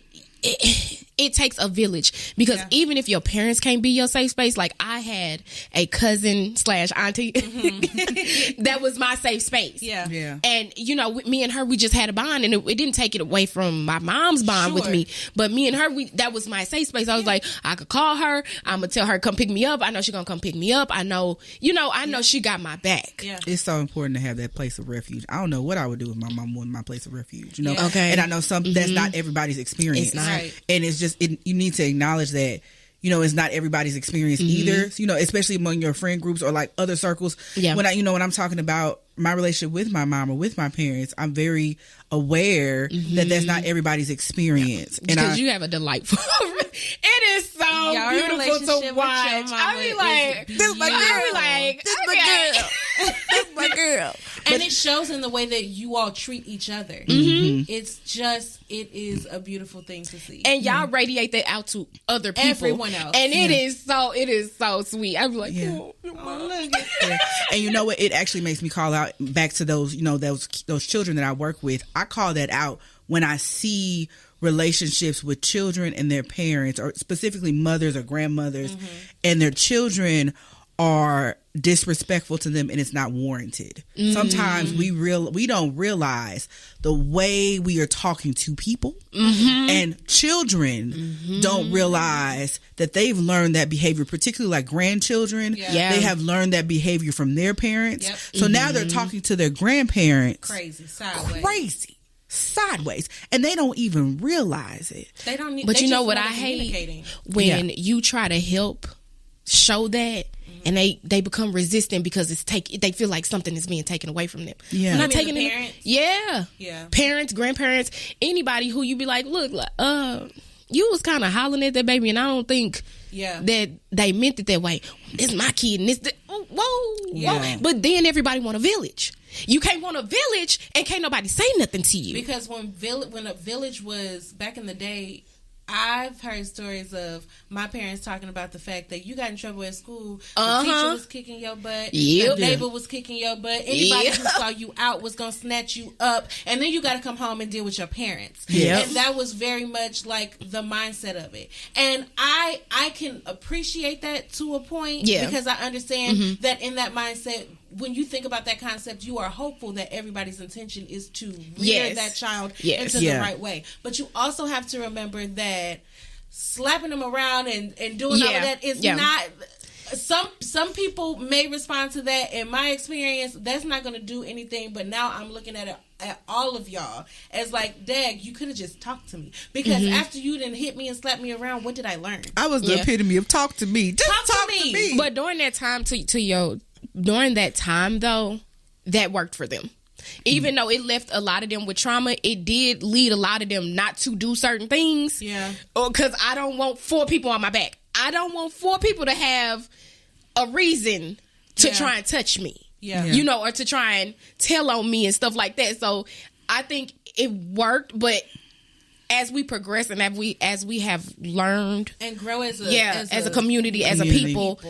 it takes a village, because even if your parents can't be your safe space, like I had a cousin / auntie that was my safe space. And you know, me and her, we just had a bond, and it didn't take it away from my mom's bond with me, but me and her, that was my safe space. I was like, I could call her, I'm gonna tell her come pick me up. I know she's gonna come pick me up. I know, I know she got my back. It's so important to have that place of refuge. I don't know what I would do if my mom wanted my place of refuge, you know. Okay. And I know that's not everybody's experience. It's not. And it's just you need to acknowledge that, you know, it's not everybody's experience either, you know, especially among your friend groups or like other circles. When I'm talking about my relationship with my mom or with my parents, I'm very aware that that's not everybody's experience. Because you have a delightful it is so beautiful to watch. I be like, this my girl. This my girl. This my girl. And it shows in the way that you all treat each other. It is a beautiful thing to see. And y'all radiate that out to other people. Everyone else. And it is so sweet. I'm like, oh, look at that. And you know what? It actually makes me call out back to those, you know, those children that I work with. I call that out when I see relationships with children and their parents, or specifically mothers or grandmothers, and their children are disrespectful to them and it's not warranted. Sometimes we don't realize the way we are talking to people, and children don't realize that they've learned that behavior, particularly like grandchildren. They have learned that behavior from their parents. So now they're talking to their grandparents crazy sideways, and they don't even realize it. They don't need, but they you know just what I wanna hate when you try to help show that, and they become resistant because they feel like something is being taken away from them. I'm not taking the parents. Parents, grandparents, anybody who you be like, look, you was kind of hollering at that baby, and I don't think that they meant it that way. This is my kid, and this, whoa. But then everybody want a village. You can't want a village and can't nobody say nothing to you. Because when a village was back in the day, I've heard stories of my parents talking about the fact that you got in trouble at school, the teacher was kicking your butt, the neighbor was kicking your butt, anybody who saw you out was going to snatch you up, and then you got to come home and deal with your parents. And that was very much like the mindset of it. And I can appreciate that to a point, because I understand that in that mindset, when you think about that concept, you are hopeful that everybody's intention is to rear that child into the right way. But you also have to remember that slapping them around and doing all of that is not... Some people may respond to that. In my experience, that's not going to do anything. But now I'm looking at it, at all of y'all as like, Dag, you could have just talked to me. Because after you didn't hit me and slap me around, what did I learn? I was the epitome of talk to me. Just talk to me. But during that time, during that time, though, that worked for them. Even though it left a lot of them with trauma, it did lead a lot of them not to do certain things. Because I don't want 4 people on my back. I don't want 4 people to have a reason to try and touch me. You know, or to try and tell on me and stuff like that. So I think it worked, but as we progress and as we have learned and grow as a community, as a people,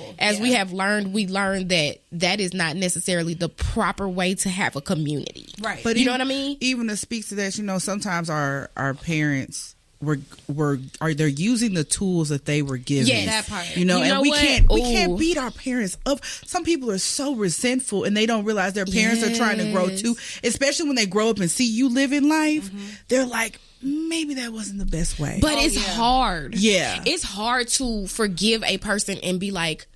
we have learned, we learned that is not necessarily the proper way to have a community. Right. But you know what I mean? Even to speak to that, you know, sometimes our parents they're using the tools that they were given. Yes, that part. You know, and we can't beat our parents up. Some people are so resentful and they don't realize their parents are trying to grow too. Especially when they grow up and see you living life, they're like, maybe that wasn't the best way. But it's hard. Yeah. It's hard to forgive a person and be like,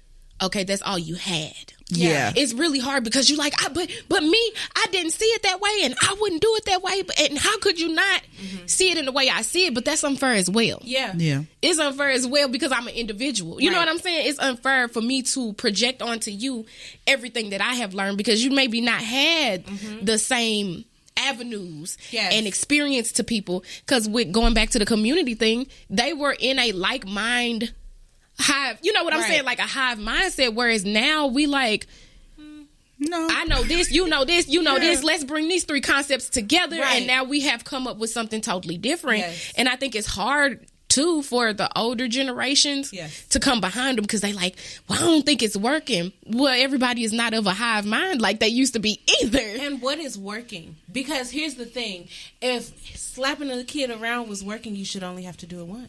okay, that's all you had. Yeah. It's really hard because you're like, but me, I didn't see it that way, and I wouldn't do it that way. And how could you not see it in the way I see it? But that's unfair as well. Yeah. It's unfair as well because I'm an individual. You know what I'm saying? It's unfair for me to project onto you everything that I have learned because you maybe not had the same avenues and experience to people. Because with going back to the community thing, they were in a like-mind hive, you know what I'm saying, like a hive mindset, whereas now we like, no, I know this, you know this, you know this, let's bring these three concepts together, and now we have come up with something totally different. And I think it's hard too for the older generations to come behind them because they like, well, I don't think it's working. Well, everybody is not of a hive mind like they used to be either. And what is working? Because here's the thing, if slapping a kid around was working, you should only have to do it once.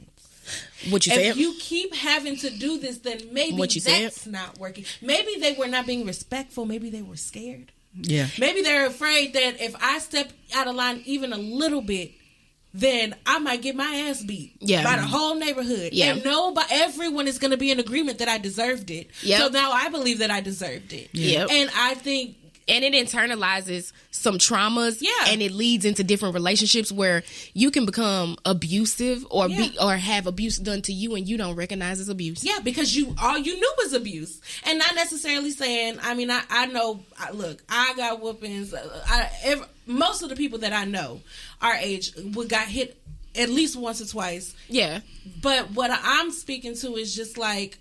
What you said? If you keep having to do this, then maybe that's not working. Maybe they were not being respectful. Maybe they were scared. Yeah. Maybe they're afraid that if I step out of line even a little bit, then I might get my ass beat by the whole neighborhood. Yeah. And everyone is going to be in agreement that I deserved it. Yep. So now I believe that I deserved it. Yep. And I think... And it internalizes some traumas, and it leads into different relationships where you can become abusive or have abuse done to you, and you don't recognize as abuse. Yeah, because all you knew was abuse, and not necessarily saying. I mean, I know. Look, I got whoopings. Most of the people that I know, our age, got hit at least once or twice. Yeah, but what I'm speaking to is just like,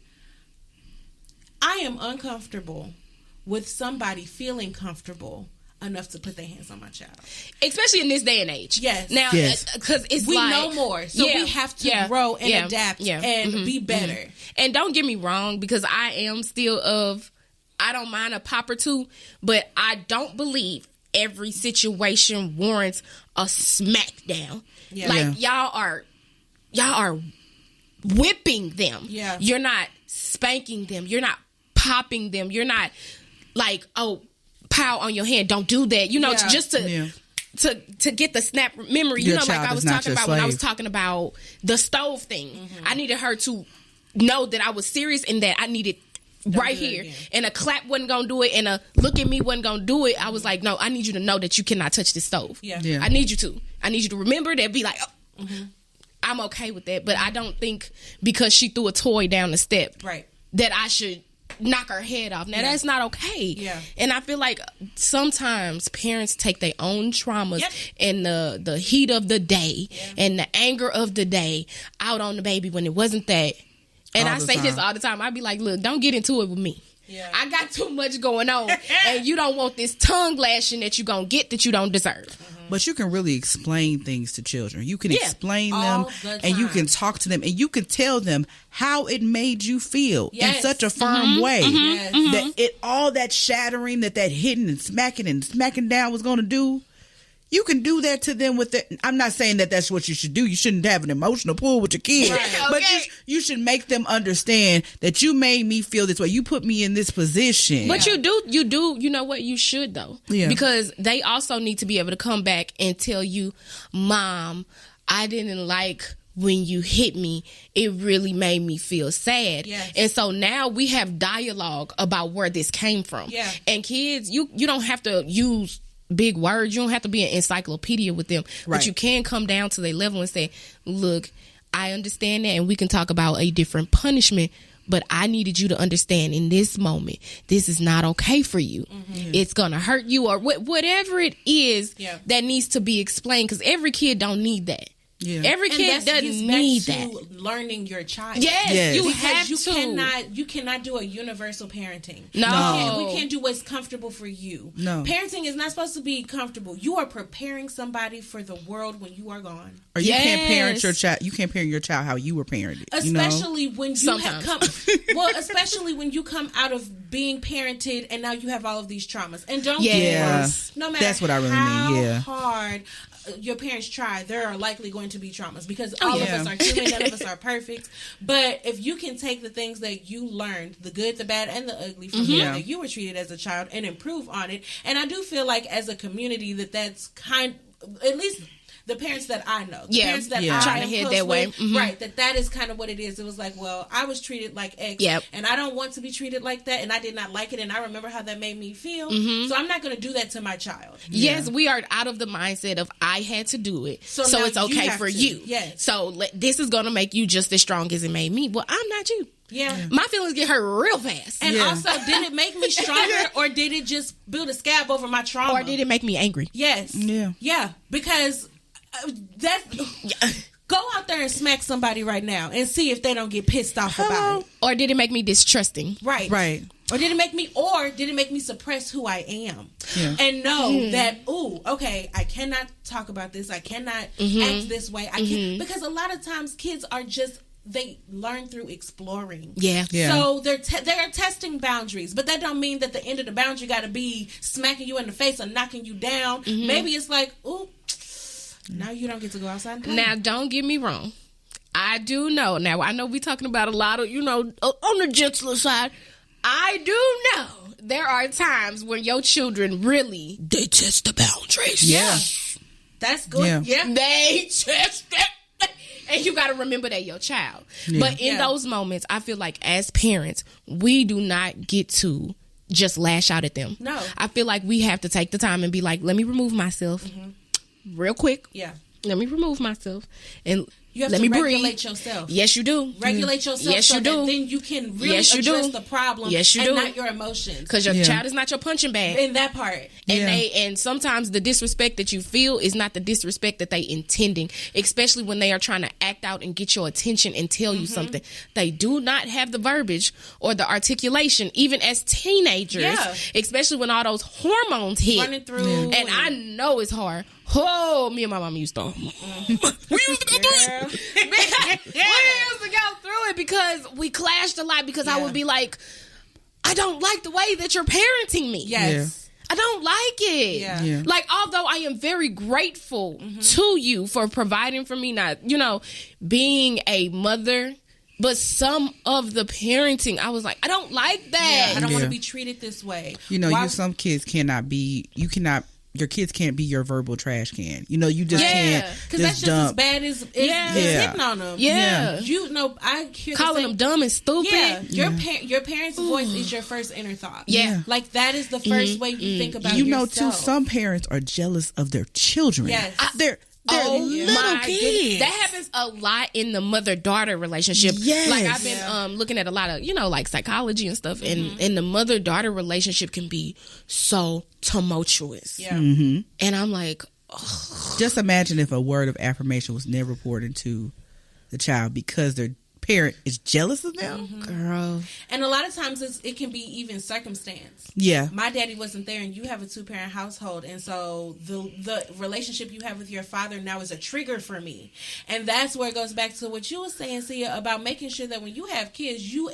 I am uncomfortable with somebody feeling comfortable enough to put their hands on my child, especially in this day and age. Yes. Now, because we know more, so we have to grow and adapt and be better. And don't get me wrong, because I am still I don't mind a pop or two, but I don't believe every situation warrants a smackdown. Yeah. Like y'all are whipping them. Yeah. You're not spanking them. You're not popping them. You're not like, oh, pow on your hand. Don't do that. You know, just to get the snap memory. You know, like I was talking about when I was talking about the stove thing. I needed her to know that I was serious and that I needed right here. And a clap wasn't gonna do it, and a look at me wasn't gonna do it. I was like, no, I need you to know that you cannot touch this stove. I need you to remember that. Be like, oh, I'm okay with that. But I don't think because she threw a toy down the step, that I should knock her head off. Now that's not okay. And I feel like sometimes parents take their own traumas and the heat of the day and the anger of the day out on the baby when it wasn't that. And I say this all the time. I be like, look, don't get into it with me. I got too much going on, and you don't want this tongue lashing that you gonna get that you don't deserve. But you can really explain things to children. You can explain them, and you can talk to them, and you can tell them how it made you feel in such a firm way that all that shattering, that hitting and smacking down was going to do. You can do that to them with it. I'm not saying that that's what you should do. You shouldn't have an emotional pull with your kid. But you should make them understand that you made me feel this way. You put me in this position. But you know what? You should, though. Yeah. Because they also need to be able to come back and tell you, Mom, I didn't like when you hit me. It really made me feel sad. And so now we have dialogue about where this came from. And kids, you don't have to use big words. You don't have to be an encyclopedia with them, but you can come down to their level and say, look, I understand that, and we can talk about a different punishment, but I needed you to understand in this moment, this is not okay for you. It's gonna hurt you, or whatever it is that needs to be explained, because every kid don't need that. Every kid doesn't need that. Learning your child. Yes. You because have you to. You cannot do a universal parenting. No. We can't do what's comfortable for you. No. Parenting is not supposed to be comfortable. You are preparing somebody for the world when you are gone. Or you can't parent your child. You can't parent your child how you were parented. Especially when you have come. Especially when you come out of being parented and now you have all of these traumas. And don't get worse. No matter that's what I really mean. Hard your parents try, there are likely going to be traumas, because all of us are human. None of us are perfect. But if you can take the things that you learned, the good, the bad, and the ugly from the way that you were treated as a child, and improve on it, and I do feel like as a community that's at least the parents that I know, the Yeah. parents that Yeah. I Trying am to head close that way. with, Mhm. right, that is kind of what it is. It was like, well, I was treated like X, Yep. and I don't want to be treated like that, and I did not like it, and I remember how that made me feel, so I'm not going to do that to my child. Yes, we are out of the mindset of I had to do it, so now it's you okay have for to. you. Yes. So this is going to make you just as strong as it made me. Well, I'm not you. Yeah. My feelings get hurt real fast. And Yeah. also, did it make me stronger, or did it just build a scab over my trauma? Or did it make me angry? Yes. Yeah. Yeah. Because go out there and smack somebody right now and see if they don't get pissed off about it. Or did it make me distrusting? Right. Right. Or did it make me suppress who I am? Yeah. And know that, okay, I cannot talk about this. I cannot act this way. I can't, because a lot of times kids are just, they learn through exploring. Yeah. Yeah. So they're testing boundaries, but that don't mean that the end of the boundary got to be smacking you in the face or knocking you down. Maybe it's like, now you don't get to go outside and play. Now, don't get me wrong. I do know. Now, I know we're talking about a lot of, on the gentler side. I do know there are times when your children really, they test the boundaries. Yeah. That's good. Yeah. They test it. And you got to remember that your child. Yeah. But in those moments, I feel like as parents, we do not get to just lash out at them. No. I feel like we have to take the time and be like, let me remove myself real quick. Yeah. Let me remove myself and You have let to me regulate breathe. yourself. Yes, you do. Regulate yourself Yes, so you that do. then you can really Yes, you address do. the problem Yes, you and do. not your emotions. Because your Yeah. child is not your punching bag. In that part. And Yeah. and sometimes the disrespect that you feel is not the disrespect that they intending, especially when they are trying to act out and get your attention and tell you something. They do not have the verbiage or the articulation, even as teenagers, Yeah. especially when all those hormones hit. Running through. And I know it's hard. Oh, me and my mom used to. We used to go through it. We used to go through it because we clashed a lot because I would be like, I don't like the way that you're parenting me. Yes. I don't like it. Yeah. Yeah. Like, although I am very grateful to you for providing for me, not, being a mother, but some of the parenting, I was like, I don't like that. I don't want Yeah. to be treated this way. Some kids your kids can't be your verbal trash can. You just Yeah. can't Because just that's just dump. as bad as Yeah. hitting on them. Yeah. I hear Calling them dumb and stupid. Yeah, your parents' voice is your first inner thought. Yeah. Like that is the first way you think about Too, yourself. some parents are jealous of their children. Yes. They're little my kids. goodness. That happens a lot in the mother-daughter relationship. Yes. Like I've been looking at a lot of, like psychology and stuff, and the mother-daughter relationship can be so tumultuous. Yeah. And I'm like, Just imagine if a word of affirmation was never poured into the child because their parent is jealous of them. girl. And a lot of times it can be even circumstance. Yeah. My daddy wasn't there, and you have a 2-parent household, and so the relationship you have with your father now is a trigger for me, and that's where it goes back to what you were saying, Sia, about making sure that when you have kids, you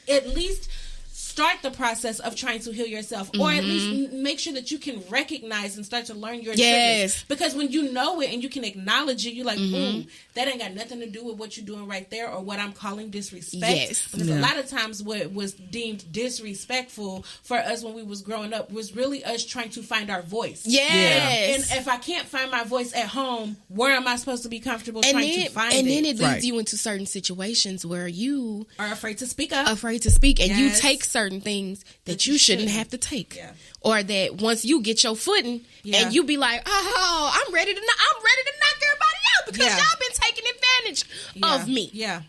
at least start the process of trying to heal yourself, or at least make sure that you can recognize and start to learn your triggers. Because when you know it and you can acknowledge it, you're like, ooh, that ain't got nothing to do with what you're doing right there or what I'm calling disrespect. Yes. Because a lot of times what was deemed disrespectful for us when we was growing up was really us trying to find our voice. Yes. And if I can't find my voice at home, where am I supposed to be comfortable trying to find it? And then it leads Right. you into certain situations where you are afraid to speak up. afraid to speak, and you Yes. take certain things that you shouldn't have to take. Yeah. Or that once you get your footing and you be like, oh, I'm ready to knock everybody out because y'all been taking advantage of me. Yeah.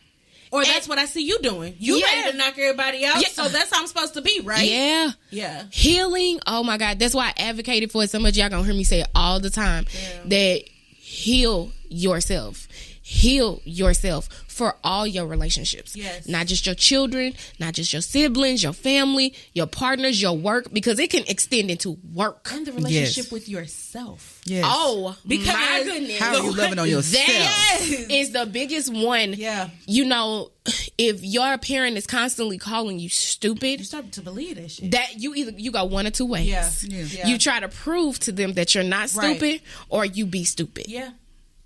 Or that's what I see you doing. You ready to knock everybody out, so that's how I'm supposed to be, right? Yeah. Yeah. Healing. Oh my God. That's why I advocated for it so much. Y'all gonna hear me say it all the time. That heal yourself. Heal yourself for all your relationships. Yes. Not just your children, not just your siblings, your family, your partners, your work, because it can extend into work. And the relationship with yourself. Yes. Oh, Because my goodness. How are you loving on yourself? That is the biggest one. Yeah. If your parent is constantly calling you stupid, You start to believe that shit. that you go one or two ways. Yeah. You try to prove to them that you're not Right. stupid, or you be stupid. Yeah.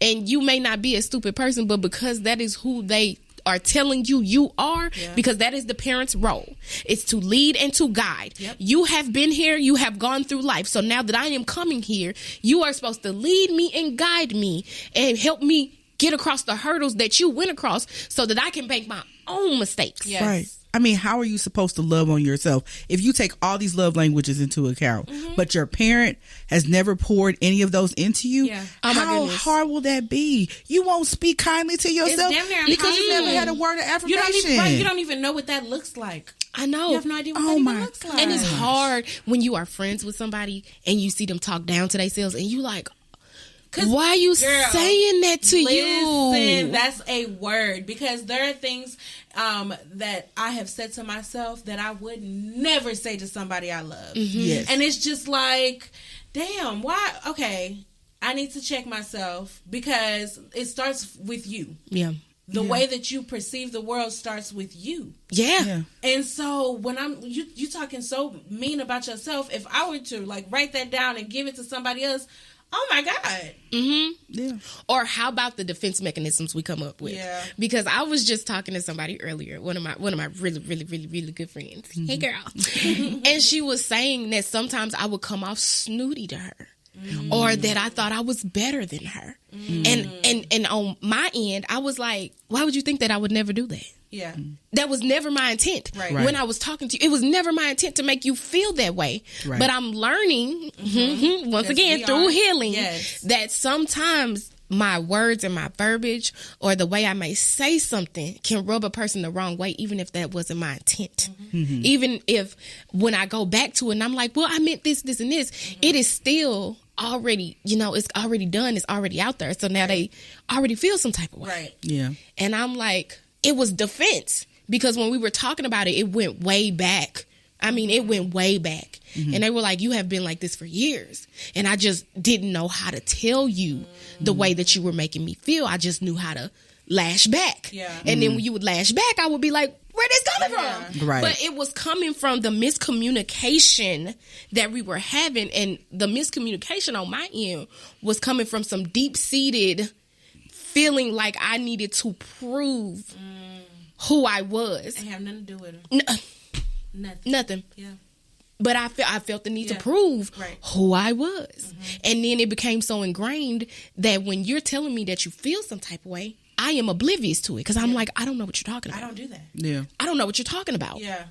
And you may not be a stupid person, but because that is who they are telling you are, because that is the parent's role. It's to lead and to guide. Yep. You have been here. You have gone through life. So now that I am coming here, you are supposed to lead me and guide me and help me get across the hurdles that you went across so that I can make my own mistakes. Yes. Right. I mean, how are you supposed to love on yourself if you take all these love languages into account, but your parent has never poured any of those into you? Yeah. Oh, how hard will that be? You won't speak kindly to yourself because you never had a word of affirmation. You don't even know what that looks like. I know. You have no idea what that even looks like. And it's hard when you are friends with somebody and you see them talk down to themselves and you like, why are you saying that to you? That's a word, because there are things that I have said to myself that I would never say to somebody I love. Yes. And it's just like, damn, why? Okay, I need to check myself, because it starts with you. Yeah. The way that you perceive the world starts with you. Yeah. And so when you talking so mean about yourself, if I were to like write that down and give it to somebody else, oh my God. Yeah. Or how about the defense mechanisms we come up with? Yeah. Because I was just talking to somebody earlier, one of my really, really, really, really good friends. Hey girl. And she was saying that sometimes I would come off snooty to her. Or that I thought I was better than her. And on my end, I was like, why would you think that I would never do that? Yeah. That was never my intent. Right. When I was talking to you, it was never my intent to make you feel that way. Right. But I'm learning, once again, through healing, that sometimes my words and my verbiage or the way I may say something can rub a person the wrong way, even if that wasn't my intent. Even if when I go back to it and I'm like, well, I meant this, this, and this, it is still already, it's already done. It's already out there. So now they already feel some type of way. Right. Yeah. And I'm like, it was defense, because when we were talking about it, it went way back. I mean, it went way back. And they were like, you have been like this for years. And I just didn't know how to tell you the way that you were making me feel. I just knew how to lash back. Yeah. And then when you would lash back, I would be like, where this coming from? Right. But it was coming from the miscommunication that we were having. And the miscommunication on my end was coming from some deep-seated feeling like I needed to prove who I was. It have nothing to do with it. Nothing. Yeah. But I felt the need to prove who I was. And then it became so ingrained that when you're telling me that you feel some type of way, I am oblivious to it, because I'm like, I don't know what you're talking about. I don't do that. Yeah. I don't know what you're talking about. Yeah.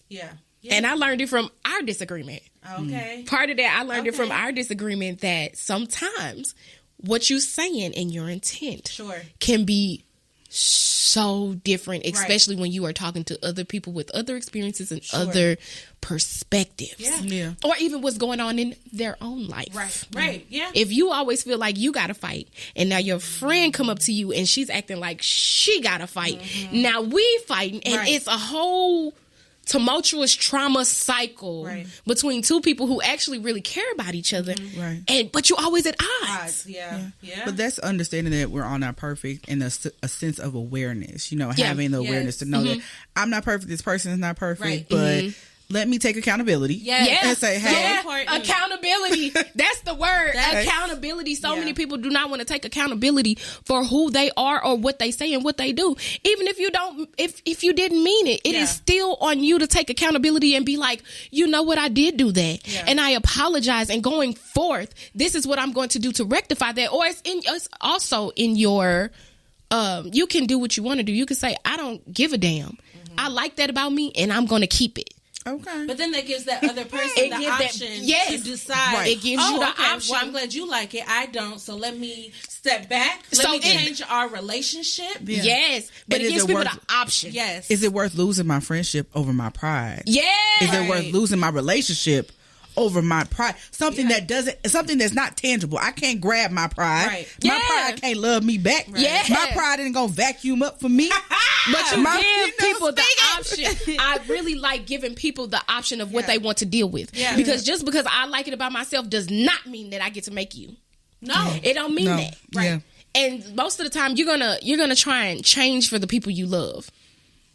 Yeah. Yeah. And I learned it from our disagreement. Okay. Part of that, I learned it from our disagreement, that sometimes what you're saying and your intent can be so different, especially when you are talking to other people with other experiences and other perspectives. Yeah. Or even what's going on in their own life. Right. Yeah. If you always feel like you gotta fight, and now your friend come up to you and she's acting like she gotta fight, now we fighting, and it's a whole tumultuous trauma cycle between two people who actually really care about each other, but you're always at odds. Yeah. But that's understanding that we're all not perfect, and a sense of awareness, having the awareness to know that I'm not perfect, this person is not perfect, but let me take accountability and say, hey. Accountability. That's the word. Accountability. So many people do not want to take accountability for who they are or what they say and what they do. Even if you don't, if you didn't mean it, it is still on you to take accountability and be like, you know what, I did do that. Yeah. And I apologize. And going forth, this is what I'm going to do to rectify that. Or it's also in your, you can do what you want to do. You can say, I don't give a damn. I like that about me, and I'm going to keep it. Okay. But then that gives that other person the option to decide. Right. It gives you the option. Well, I'm glad you like it. I don't. So let me step back. Let me change our relationship. Yeah. Yes. But it gives people the option. Yes. Is it worth losing my friendship over my pride? Yes. Is it worth losing my relationship over my pride? Something that's not tangible. I can't grab my pride. Right. My pride can't love me back. Right. Yeah. My pride ain't gonna vacuum up for me. But you give people the option. I really like giving people the option of what they want to deal with. Yeah. Because just because I like it about myself does not mean that I get to make you. No. It don't mean that. Right. Yeah. And most of the time you're gonna try and change for the people you love.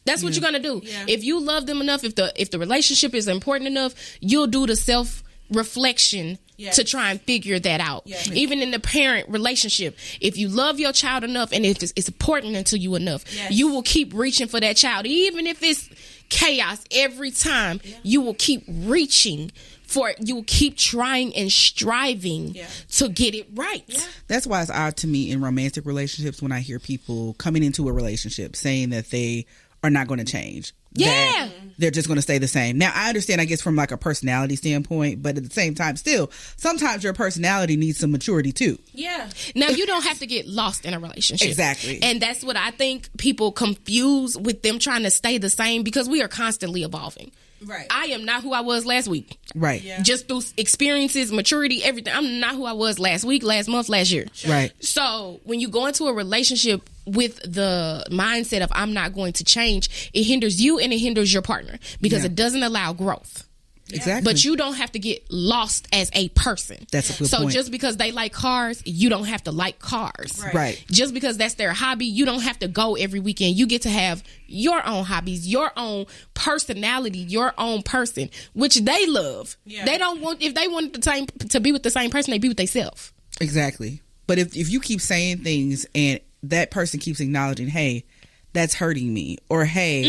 That's what you're gonna do. Yeah. If you love them enough, if the relationship is important enough, you'll do the self-reflection to try and figure that out. Even in the parent relationship, if you love your child enough and if it's important to you enough, you will keep reaching for that child. Even if it's chaos every time, you will keep reaching for it. You will keep trying and striving to get it right. That's why it's odd to me in romantic relationships when I hear people coming into a relationship saying that they are not going to change. Yeah. They're just going to stay the same. Now, I understand, I guess, from like a personality standpoint, but at the same time, still, sometimes your personality needs some maturity too. Yeah. Now, you don't have to get lost in a relationship. Exactly. And that's what I think people confuse with them trying to stay the same, because we are constantly evolving. Right. I am not who I was last week. Right. Yeah. Just through experiences, maturity, everything. I'm not who I was last week, last month, last year. Right. So when you go into a relationship with the mindset of I'm not going to change, it hinders you and it hinders your partner, because it doesn't allow growth. Exactly. But you don't have to get lost as a person. That's a good so point. just because they like cars, you don't have to like cars. Right. Just because that's their hobby, you don't have to go every weekend. You get to have your own hobbies, your own personality, your own person, which they love. Yeah. They don't want, if they want to be with the same person, they be with themselves. Exactly. But if you keep saying things and that person keeps acknowledging, hey, that's hurting me, or hey,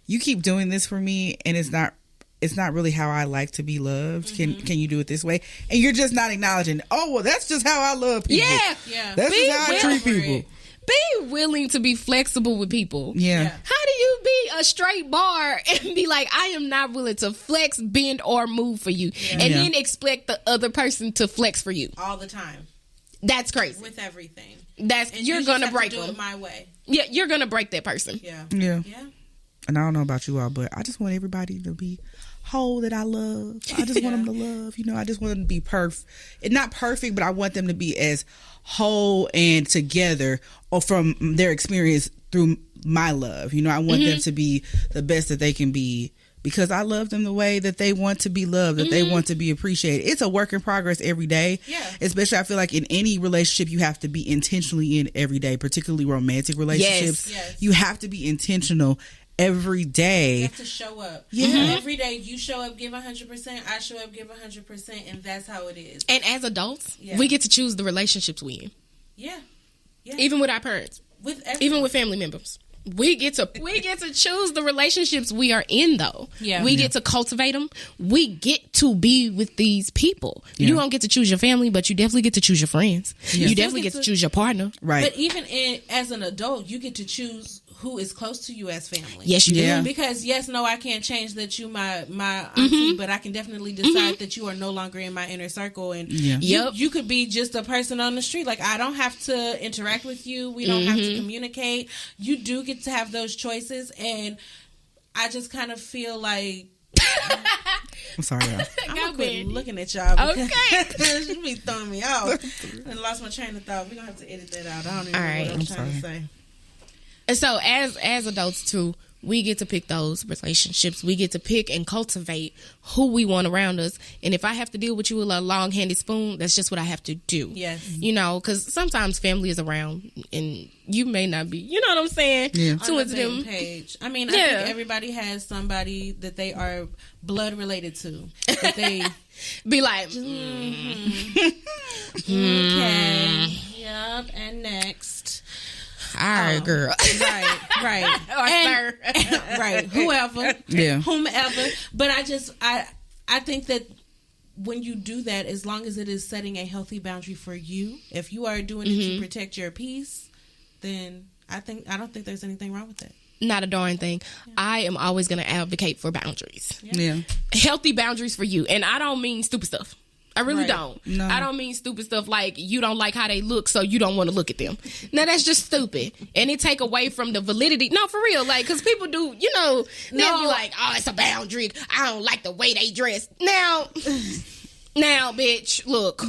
you keep doing this for me and it's not really how I like to be loved. Can you do it this way? And you're just not acknowledging, oh, well, that's just how I love people. Yeah. That's just how I treat people. Be willing to be flexible with people. Yeah. How do you be a straight bar and be like, I am not willing to flex, bend, or move for you, and then expect the other person to flex for you all the time? That's crazy. With everything. You're gonna break them. Do them. it my way. Yeah, you're gonna break that person. Yeah. And I don't know about you all, but I just want everybody to be whole that I love. I just want them to love. I just want them to be perfect. Not perfect, but I want them to be as whole and together, or from their experience through my love. I want them to be the best that they can be, because I love them the way that they want to be loved, that they want to be appreciated. It's a work in progress every day. Yeah. Especially, I feel like in any relationship, you have to be intentionally in every day, particularly romantic relationships. Yes. You have to be intentional every day. You have to show up. Yeah. Every day you show up, give 100%. I show up, give 100%, and that's how it is. And as adults, we get to choose the relationships we in. Yeah. Even with our parents, even with family members. We get to choose the relationships we are in, though. Yeah. We get to cultivate them. We get to be with these people. Yeah. You don't get to choose your family, but you definitely get to choose your friends. Yeah. You definitely get to choose your partner. Right. But even as an adult, you get to choose who is close to you as family. Yes, you do. Because I can't change that you my auntie, but I can definitely decide that you are no longer in my inner circle, and you could be just a person on the street. Like, I don't have to interact with you. We don't have to communicate. You do get to have those choices, and I just kind of feel like I'm sorry, y'all. I'm gonna quit looking at y'all. Okay. You be throwing me off. I lost my train of thought. We're gonna have to edit that out. I don't even know what I'm trying to say. And so as adults too, we get to pick those relationships. We get to pick and cultivate who we want around us. And if I have to deal with you with a long-handed spoon, that's just what I have to do. Yes. Because sometimes family is around and you may not be, you know what I'm saying? Yeah. On the same page. I mean, I think everybody has somebody that they are blood related to. That they be like, okay. Yep. And next. All right, girl. Right. Right. Whoever. Yeah. Whomever. But I think that when you do that, as long as it is setting a healthy boundary for you, if you are doing it to protect your peace, then I don't think there's anything wrong with that. Not a darn thing. Yeah. I am always going to advocate for boundaries. Yeah. Healthy boundaries for you. And I don't mean stupid stuff. I really don't. No. I don't mean stupid stuff like you don't like how they look, so you don't want to look at them. Now, that's just stupid. And it take away from the validity. No, for real. Like, because people do, they'll be like, oh, it's a boundary. I don't like the way they dress. Now, bitch, look.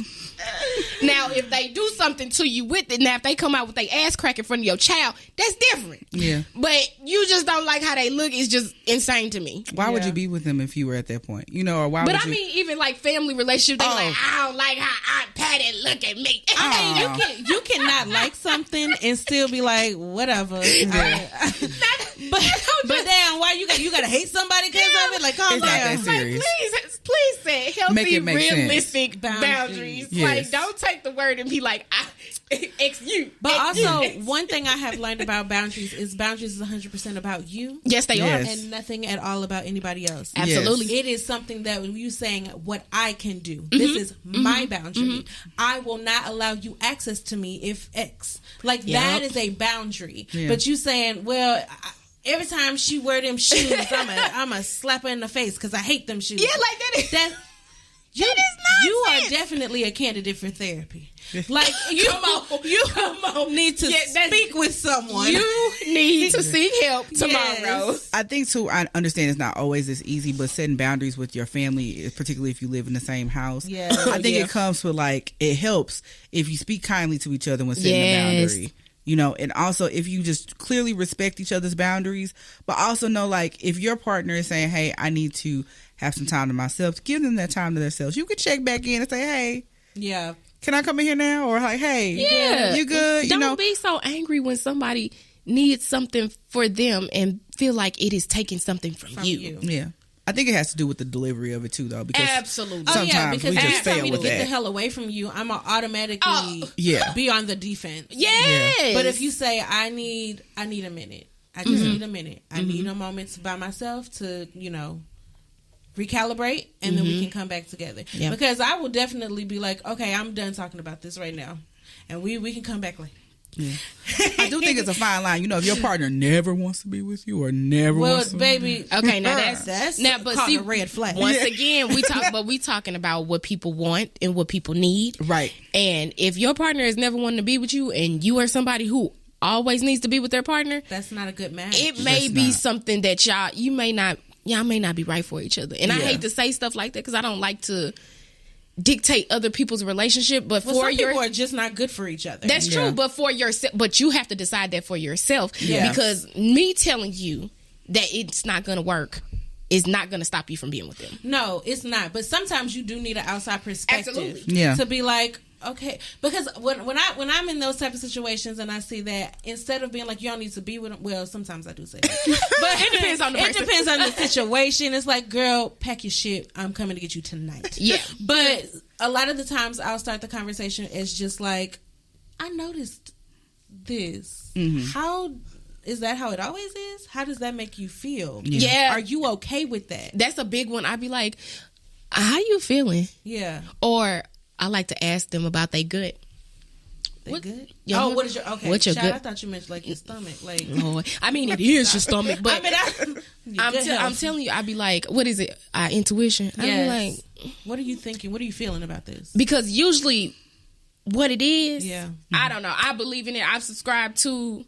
Now, if they do something to you with it, now if they come out with their ass crack in front of your child, that's different. Yeah. But you just don't like how they look. It's just insane to me. Why would you be with them if you were at that point? Or why? But I mean, even like family relationships, they like, I don't like how Aunt Patty look at me. I mean, you cannot like something and still be like, whatever. But damn, why you got to hate somebody because of it? Like, calm down. Serious. Please said, healthy, Make it make realistic sense. boundaries. Yes. Like, don't take the word and be like, X you. But X also, you. one thing I have learned about boundaries is 100% about you. Yes, they Yes. are. And nothing at all about anybody else. Absolutely. It is something that you saying what I can do. This is my boundary. I will not allow you access to me if X. Like that is a boundary. Yeah. But you saying, well, every time she wear them shoes, I'm a slap her in the face because I hate them shoes. Yeah, like that is That is nonsense. you are definitely a candidate for therapy. Like you Come on. need to speak with someone. You need to seek help tomorrow. Yes. I think too, I understand it's not always this easy, but setting boundaries with your family, particularly if you live in the same house, Yeah. I think it comes with like, it helps if you speak kindly to each other when setting a boundary. You know, and also if you just clearly respect each other's boundaries, but also know like if your partner is saying, hey, I need to have some time to myself, give them that time to themselves. You can check back in and say, hey, Yeah. can I come in here now? Or like, hey, Yeah. you good? Don't You know, be so angry when somebody needs something for them and feel like it is taking something from you. yeah. I think it has to do with the delivery of it too, though, because Absolutely. sometimes because we just if you tell fail me to with get the that. hell away from you, I'm gonna automatically Yeah. be on the defense. Yes. But if you say I need a minute, I just need a minute. I need a moment by myself to, recalibrate, and then we can come back together. Yeah. Because I will definitely be like, okay, I'm done talking about this right now, and we can come back later. Yeah. I do think it's a fine line. You know, if your partner never wants to be with you or never wants to baby, Okay, now that's now, but called see, a red flag. Once again, we talking about what people want and what people need. Right. And if your partner is never wanting to be with you, and you are somebody who always needs to be with their partner, That's not a good match. it may That's be not. something that y'all may not be right for each other. And I hate to say stuff like that because I don't like to dictate other people's relationship, but Well, for some your people are just not good for each other. that's Yeah. true, but for yourself, but you have to decide that for yourself. Yeah. Because me telling you that it's not going to work is not going to stop you from being with them. No, it's not. But sometimes you do need an outside perspective. Absolutely. Yeah. To be like, okay, because when I'm in those type of situations and I see that, instead of being like, y'all need to be with them, well, sometimes I do say that. But It depends on the person. It depends on the situation. It's like, girl, pack your shit. I'm coming to get you tonight. Yeah. But a lot of the times I'll start the conversation as just like, I noticed this. How is that how it always is? How does that make you feel? Yeah. Are you okay with that? That's a big one. I'd be like, how you feeling? Yeah. Or I like to ask them about their gut. They good? Yeah. Oh, what is your okay? What's your Child, gut? I thought you meant like your stomach. Like, Lord. I mean, it is your stomach, but I'm I'm telling you, I'd be like, what is it? Intuition. I'd be Yes. like, What are you thinking? What are you feeling about this? because usually what it is, Yeah. I don't know. I believe in it. I've subscribed to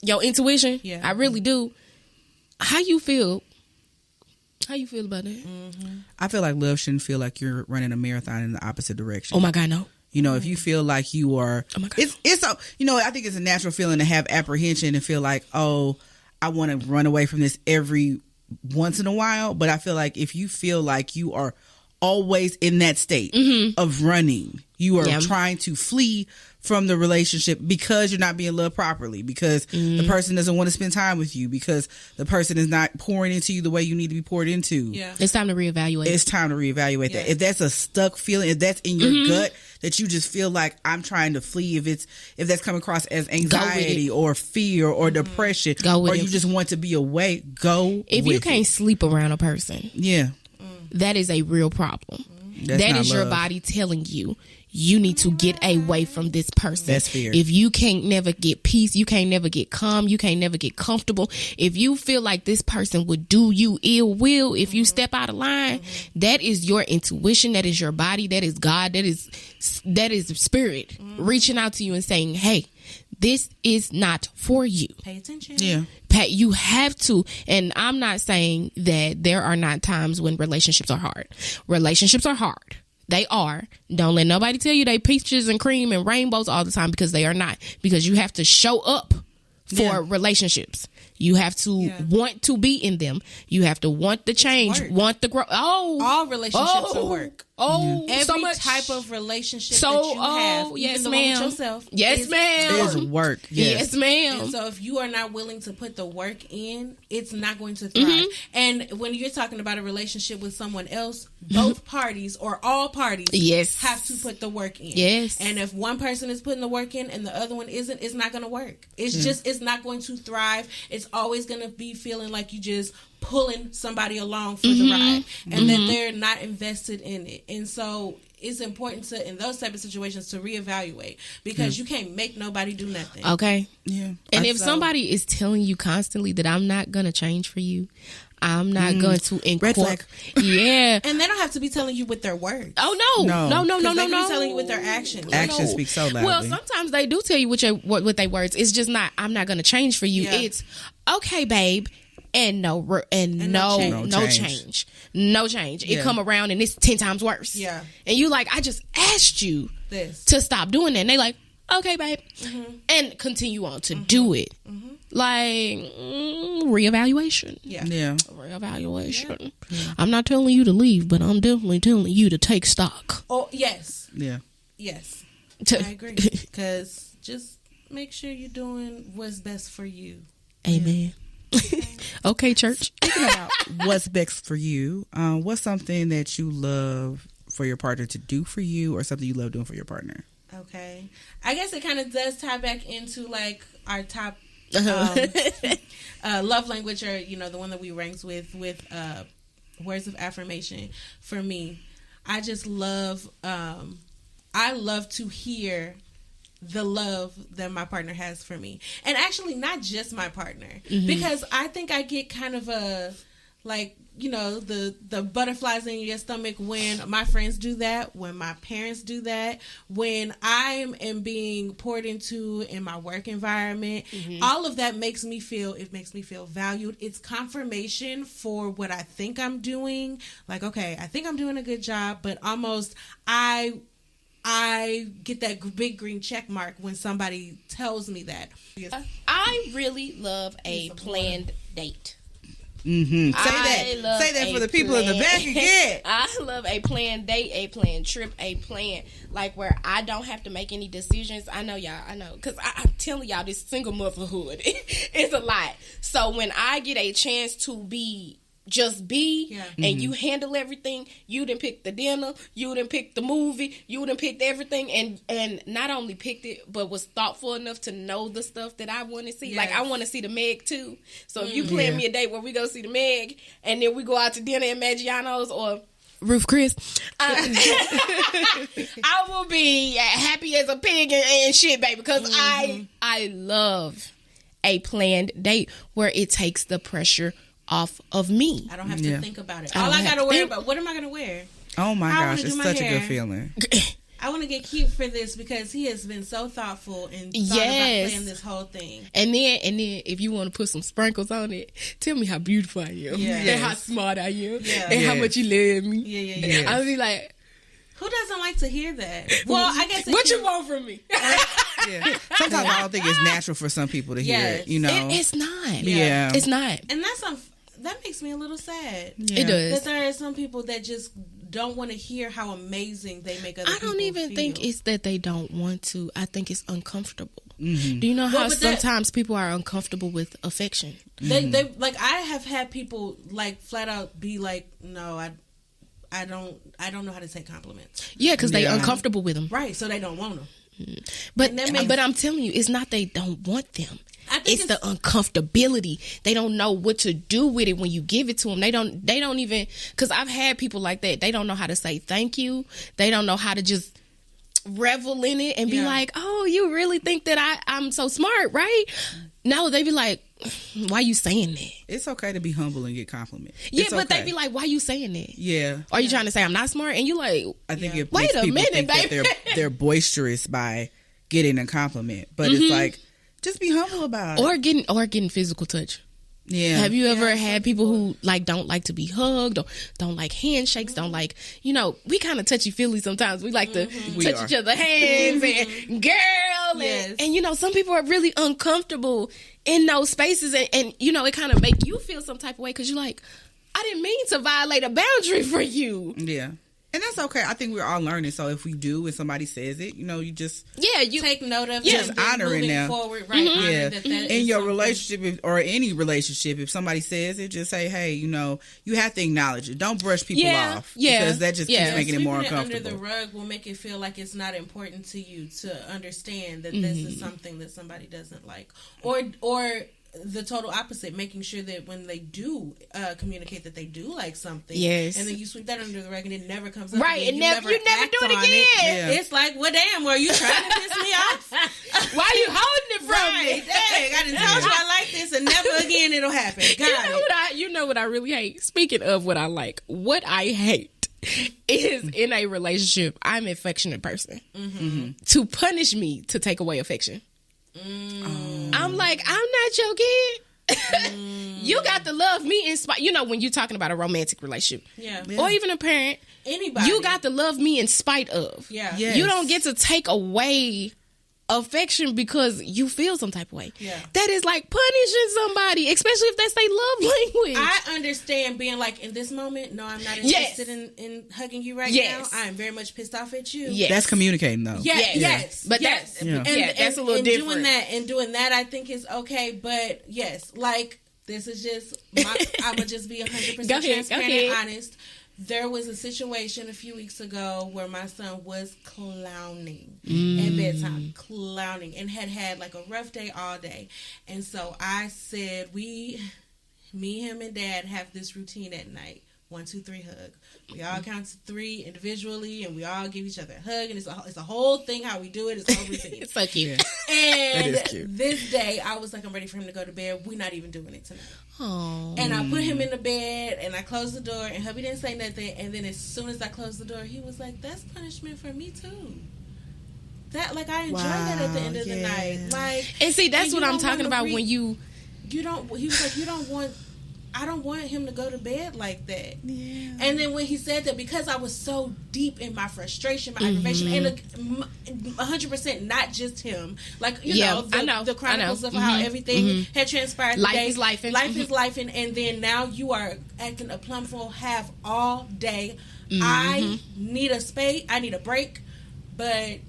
your intuition. Yeah. I really do. How you feel? How you feel about that? I feel like love shouldn't feel like you're running a marathon in the opposite direction. Oh my God, no. You know, if you feel like you are, Oh my God. it's a, I think it's a natural feeling to have apprehension and feel like, oh, I want to run away from this every once in a while. But I feel like if you feel like you are always in that state of running, you are trying to flee from the relationship because you're not being loved properly, because the person doesn't want to spend time with you, because the person is not pouring into you the way you need to be poured into. Yeah. It's time to reevaluate. It's time to reevaluate that. If that's a stuck feeling, if that's in your gut, that you just feel like I'm trying to flee, if that's coming across as anxiety or fear or depression, Go with or it. you just want to be away, go If with you can't sleep around a person, yeah, that is a real problem. That's That not is your love. body telling you need to get away from this person. That's fear. If you can't never get peace, you can't never get calm, you can't never get comfortable. If you feel like this person would do you ill will if you step out of line, that is your intuition, that is your body, that is God, that is spirit reaching out to you and saying, hey, this is not for you. Pay attention. Yeah. Pat, you have to, and I'm not saying that there are not times when relationships are hard. Relationships are hard. They are. Don't let nobody tell you they peaches and cream and rainbows all the time, because they are not. Because you have to show up for relationships. You have to want to be in them. You have to want the change, want the growth. All relationships are work. Every so much type of relationship that you have, yes, even the ma'am. one with yourself, yes, ma'am. Is work. Yes, ma'am. And so if you are not willing to put the work in, it's not going to thrive. And when you're talking about a relationship with someone else, both parties or all parties have to put the work in. Yes. And if one person is putting the work in and the other one isn't, it's not going to work. It's just, it's not going to thrive. It's always going to be feeling like you just pulling somebody along for the ride and that they're not invested in it. And so it's important to, in those type of situations, to reevaluate, because you can't make nobody do nothing. Okay. Yeah. And if somebody is telling you constantly that I'm not going to change for you, I'm not going to incorporate. Yeah. And they don't have to be telling you with their words. Oh, no. No. They can be telling you with their actions. Actions speak so loudly. Well, sometimes they do tell you with their words. It's just not, I'm not going to change for you. Yeah. It's, okay, babe. And no change. It come around and it's 10 times worse. Yeah. And you like, I just asked you to stop doing that. And they like, okay, babe. And continue on to do it. Like, reevaluation. Yeah. Reevaluation. Yeah. I'm not telling you to leave, but I'm definitely telling you to take stock. Oh, yes. Yeah. Yes. I agree. Because just make sure you're doing what's best for you. Amen. Yeah. Okay, church. Speaking about what's best for you, what's something that you love for your partner to do for you, or something you love doing for your partner? Okay. I guess it kind of does tie back into like our top love language, or the one that we ranked with words of affirmation. For me, I just love I love to hear the love that my partner has for me. And actually not just my partner, because I think I get kind of a like, the butterflies in your stomach when my friends do that, when my parents do that, when I am being poured into in my work environment. All of that makes me feel valued. It's confirmation for what I think I'm doing. Like, okay, I think I'm doing a good job, but almost I get that big green check mark when somebody tells me that. I really love a planned date. Say that for the people in the back again. I love a planned date, a planned trip, a plan like where I don't have to make any decisions. I know, because I'm telling y'all, this single motherhood is a lot. So when I get a chance to be and you handle everything, you done pick the dinner, you done pick the movie, you done picked everything, and not only picked it, but was thoughtful enough to know the stuff that I want to see. Like, I want to see the Meg too. So if you plan me a date where we go see the Meg, and then we go out to dinner at Maggiano's or Ruth Chris, I will be happy as a pig and shit, baby, because I love a planned date where it takes the pressure off of me. I don't have to think about it. All I gotta worry about, what am I gonna wear? Oh my gosh, it's such a good feeling. I want to get cute for this because he has been so thoughtful and thought about playing this whole thing. And then if you want to put some sprinkles on it, tell me how beautiful I am, and how smart I am, and how much you love me. Yeah. I'll be like, who doesn't like to hear that? Well, I guess what you want from me? Sometimes I don't think it's natural for some people to hear it. It's not. Yeah, it's not, and that makes me a little sad. It does. That there are some people that just don't want to hear how amazing they make other people feel. I don't even think it's that they don't want to. I think it's uncomfortable. Do you know how sometimes people are uncomfortable with affection? They like, I have had people like flat out be like, no, I don't know how to take compliments. Yeah, because they're uncomfortable with them. Right, so they don't want them. But I'm telling you, it's not they don't want them. It's the uncomfortability. They don't know what to do with it when you give it to them. They don't even, because I've had people like that. They don't know how to say thank you. They don't know how to just revel in it and be like, oh, you really think that I'm so smart, right? No, they be like, why you saying that? It's okay to be humble and get complimented. Yeah, but they be like, why you saying that? Yeah. Are you trying to say I'm not smart? And you like, I think it makes people think that they're boisterous by getting a compliment. But it's like, just be humble about it. Or getting physical touch. Yeah. Have you ever had people who like don't like to be hugged or don't like handshakes, don't like, you know, we kind of touchy-feely sometimes. We like to touch each other's hands and girl. And, you know, some people are really uncomfortable in those spaces. And you know, it kind of make you feel some type of way because you're like, I didn't mean to violate a boundary for you. Yeah. And that's okay. I think we're all learning. So if we do, and somebody says it, you know, you just you take note of just honor it now. Forward, right? Yeah. In your relationship or any relationship, if somebody says it, just say, hey, you know, you have to acknowledge it. Don't brush people off. Yeah. Because that just keeps making it more uncomfortable. Under the rug will make it feel like it's not important to you to understand that this is something that somebody doesn't like, or the total opposite, making sure that when they do communicate that they do like something, and then you sweep that under the rug and it never comes up right, again. and you never do it again. It's like, well, damn, were you trying to piss me off? Why are you holding it from me? Dang, I done told you I like this and never again it'll happen. You know what I really hate? Speaking of what I like, what I hate is in a relationship, I'm an affectionate person. To punish me to take away affection. I'm like, I'm not your kid. You got to love me in spite. You know, when you're talking about a romantic relationship, or even a parent, anybody, you got to love me in spite of. You don't get to take away affection because you feel some type of way. That is like punishing somebody, especially if that's their love language. I understand being like, in this moment, no, I'm not interested in hugging you right now. I am very much pissed off at you. That's communicating though. But that's a little different. Doing that I think is okay, but yes, like this is just I'm gonna just be 100% transparent and honest. There was a situation a few weeks ago where my son was clowning at bedtime, and had like a rough day all day. And so I said, me, him, and Dad have this routine at night. 1, 2, 3 hug. We all count to 3 individually, and we all give each other a hug. And it's a whole thing how we do it. It's a whole routine. It's so cute. And that is cute. This day, I was like, I'm ready for him to go to bed. We're not even doing it tonight. Aww. And I put him in the bed, and I closed the door, and hubby didn't say nothing. And then as soon as I closed the door, he was like, that's punishment for me too. That, like, I enjoy that at the end of the night. Like, and see, that's what I'm talking about when you don't, he was like, I don't want him to go to bed like that. Yeah. And then when he said that, because I was so deep in my frustration, my aggravation, and 100% not just him. Like, you know, the chronicles of how everything had transpired today. Life is life. Life is life. And then now you are acting a plumfool half all day. I need a spade. I need a break. But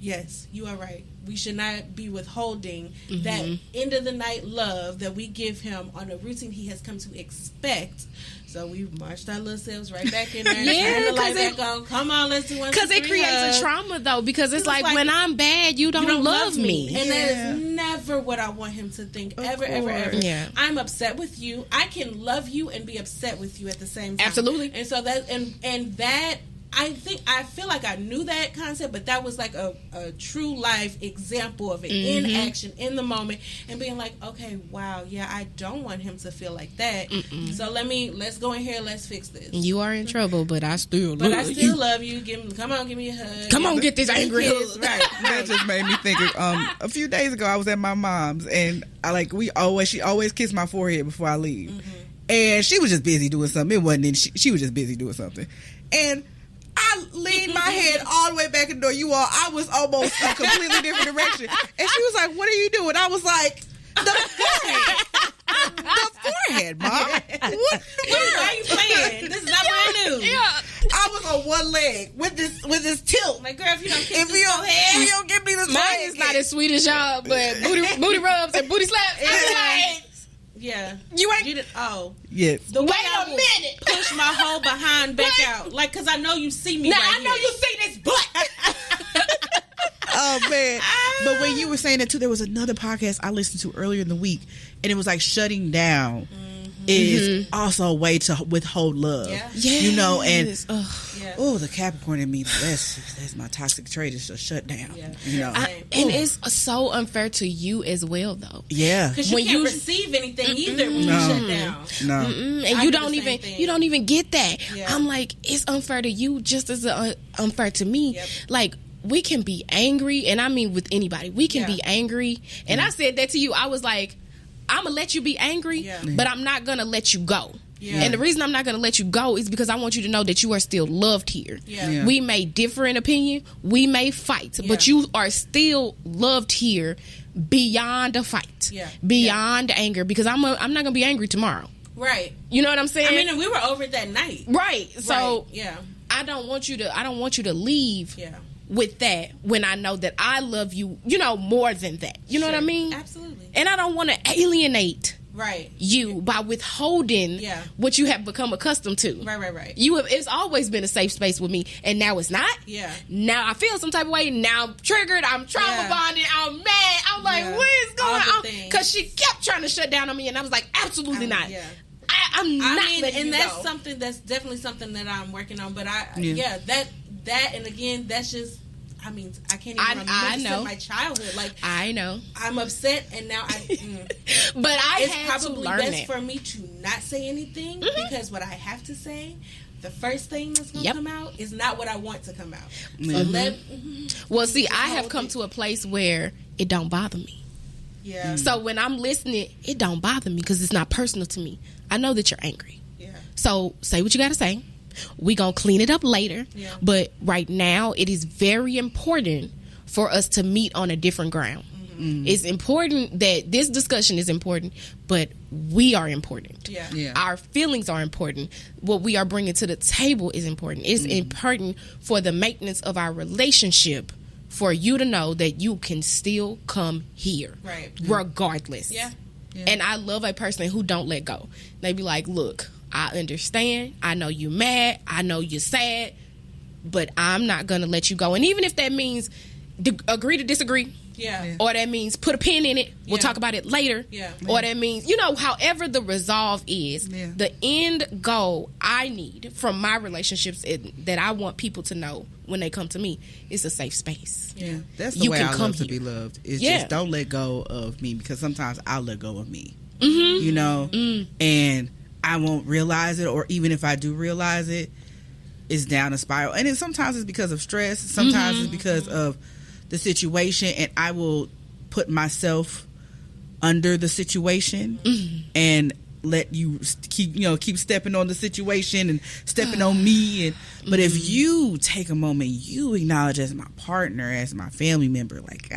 yes, you are right. We should not be withholding that end of the night love that we give him on a routine he has come to expect. So we marched our little selves right back in there. Turn the light back on. Come on, let's do one. Because it creates a trauma though. Because it's like when I'm bad, you don't love me. And that is never what I want him to think. Ever. Yeah. I'm upset with you. I can love you and be upset with you at the same time. Absolutely. And so that and that. I feel like I knew that concept, but that was like a true life example of it in action, in the moment, and being like, okay, wow, yeah, I don't want him to feel like that. So let's go in here, let's fix this. You are in trouble, but I still love you. Love you. Come on, give me a hug. Come on, get this angry hug. Right. That just made me think of, a few days ago I was at my mom's, and she always kissed my forehead before I leave. And she was just busy doing something. It wasn't she was just busy doing something. And I leaned my head all the way back in the door. I was almost a completely different direction. And she was like, what are you doing? I was like, the forehead, Mom. What? Why are you playing? This is not brand new. Yeah. I was on one leg with this tilt. Like, girl, if you don't kiss this forehead, you don't give me this. Mine is not as sweet as y'all, but booty rubs and booty slaps. I'm like, yeah. You ain't. Yes. The way I will push my whole behind back out. Like, because I know you see me. Now, right I know here. you see this butt. Oh, man. But when you were saying that, too, there was another podcast I listened to earlier in the week, and it was like shutting down is also a way to withhold love. Yeah. You know, and the Capricorn in me, that's my toxic trait, is to shut down. Yeah. You know, and it's so unfair to you as well, though. Yeah, because you can't receive anything either when you shut down. No, and you don't even get that. Yeah. I'm like, it's unfair to you just as unfair to me. Yep. Like, we can be angry, and I mean with anybody, we can be angry. And I said that to you. I was like, I'm gonna let you be angry, but I'm not gonna let you go. Yeah. And the reason I'm not going to let you go is because I want you to know that you are still loved here. Yeah. We may differ in opinion. We may fight. But you are still loved here beyond a fight. Beyond anger. Because I'm not going to be angry tomorrow. Right. You know what I'm saying? I mean, and we were over it that night. Right. So yeah. I don't want you to leave with that when I know that I love you, more than that. You know what I mean? Absolutely. And I don't want to alienate you by withholding what you have become accustomed to. Right. It's always been a safe space with me, and now it's not. Yeah. Now I feel some type of way. Now I'm triggered. I'm trauma bonded. I'm mad. I'm like, what is going on? Because she kept trying to shut down on me, and I was like, absolutely not. Yeah. I'm not letting you that's go. something that's definitely something that I'm working on. But that and again, that's just. I mean, I can't even remember my childhood. Like, I know. I'm upset, and now but it's had probably to learn best it. for me to not say anything because what I have to say, the first thing that's going to come out is not what I want to come out. So well, see, I have come to a place where it don't bother me. Yeah. So when I'm listening, it don't bother me because it's not personal to me. I know that you're angry. Yeah. So say what you got to say. We gonna clean it up later, but right now it is very important for us to meet on a different ground. It's important that this discussion is important, but we are important. Our feelings are important. What we are bringing to the table is important. It's important for the maintenance of our relationship for you to know that you can still come here, regardless. And I love a person who don't let go. They be like, look, I understand. I know you're mad. I know you're sad. But I'm not going to let you go. And even if that means agree to disagree. Or that means put a pin in it. We'll talk about it later. Or that means, however the resolve is, the end goal I need from my relationships that I want people to know when they come to me is a safe space. That's the way I love to be loved. It's just don't let go of me because sometimes I'll let go of me. And I won't realize it, or even if I do realize it, it's down a spiral. And sometimes it's because of stress. Sometimes it's because of the situation, and I will put myself under the situation and let you keep stepping on the situation and stepping on me. But if you take a moment, you acknowledge as my partner, as my family member, like,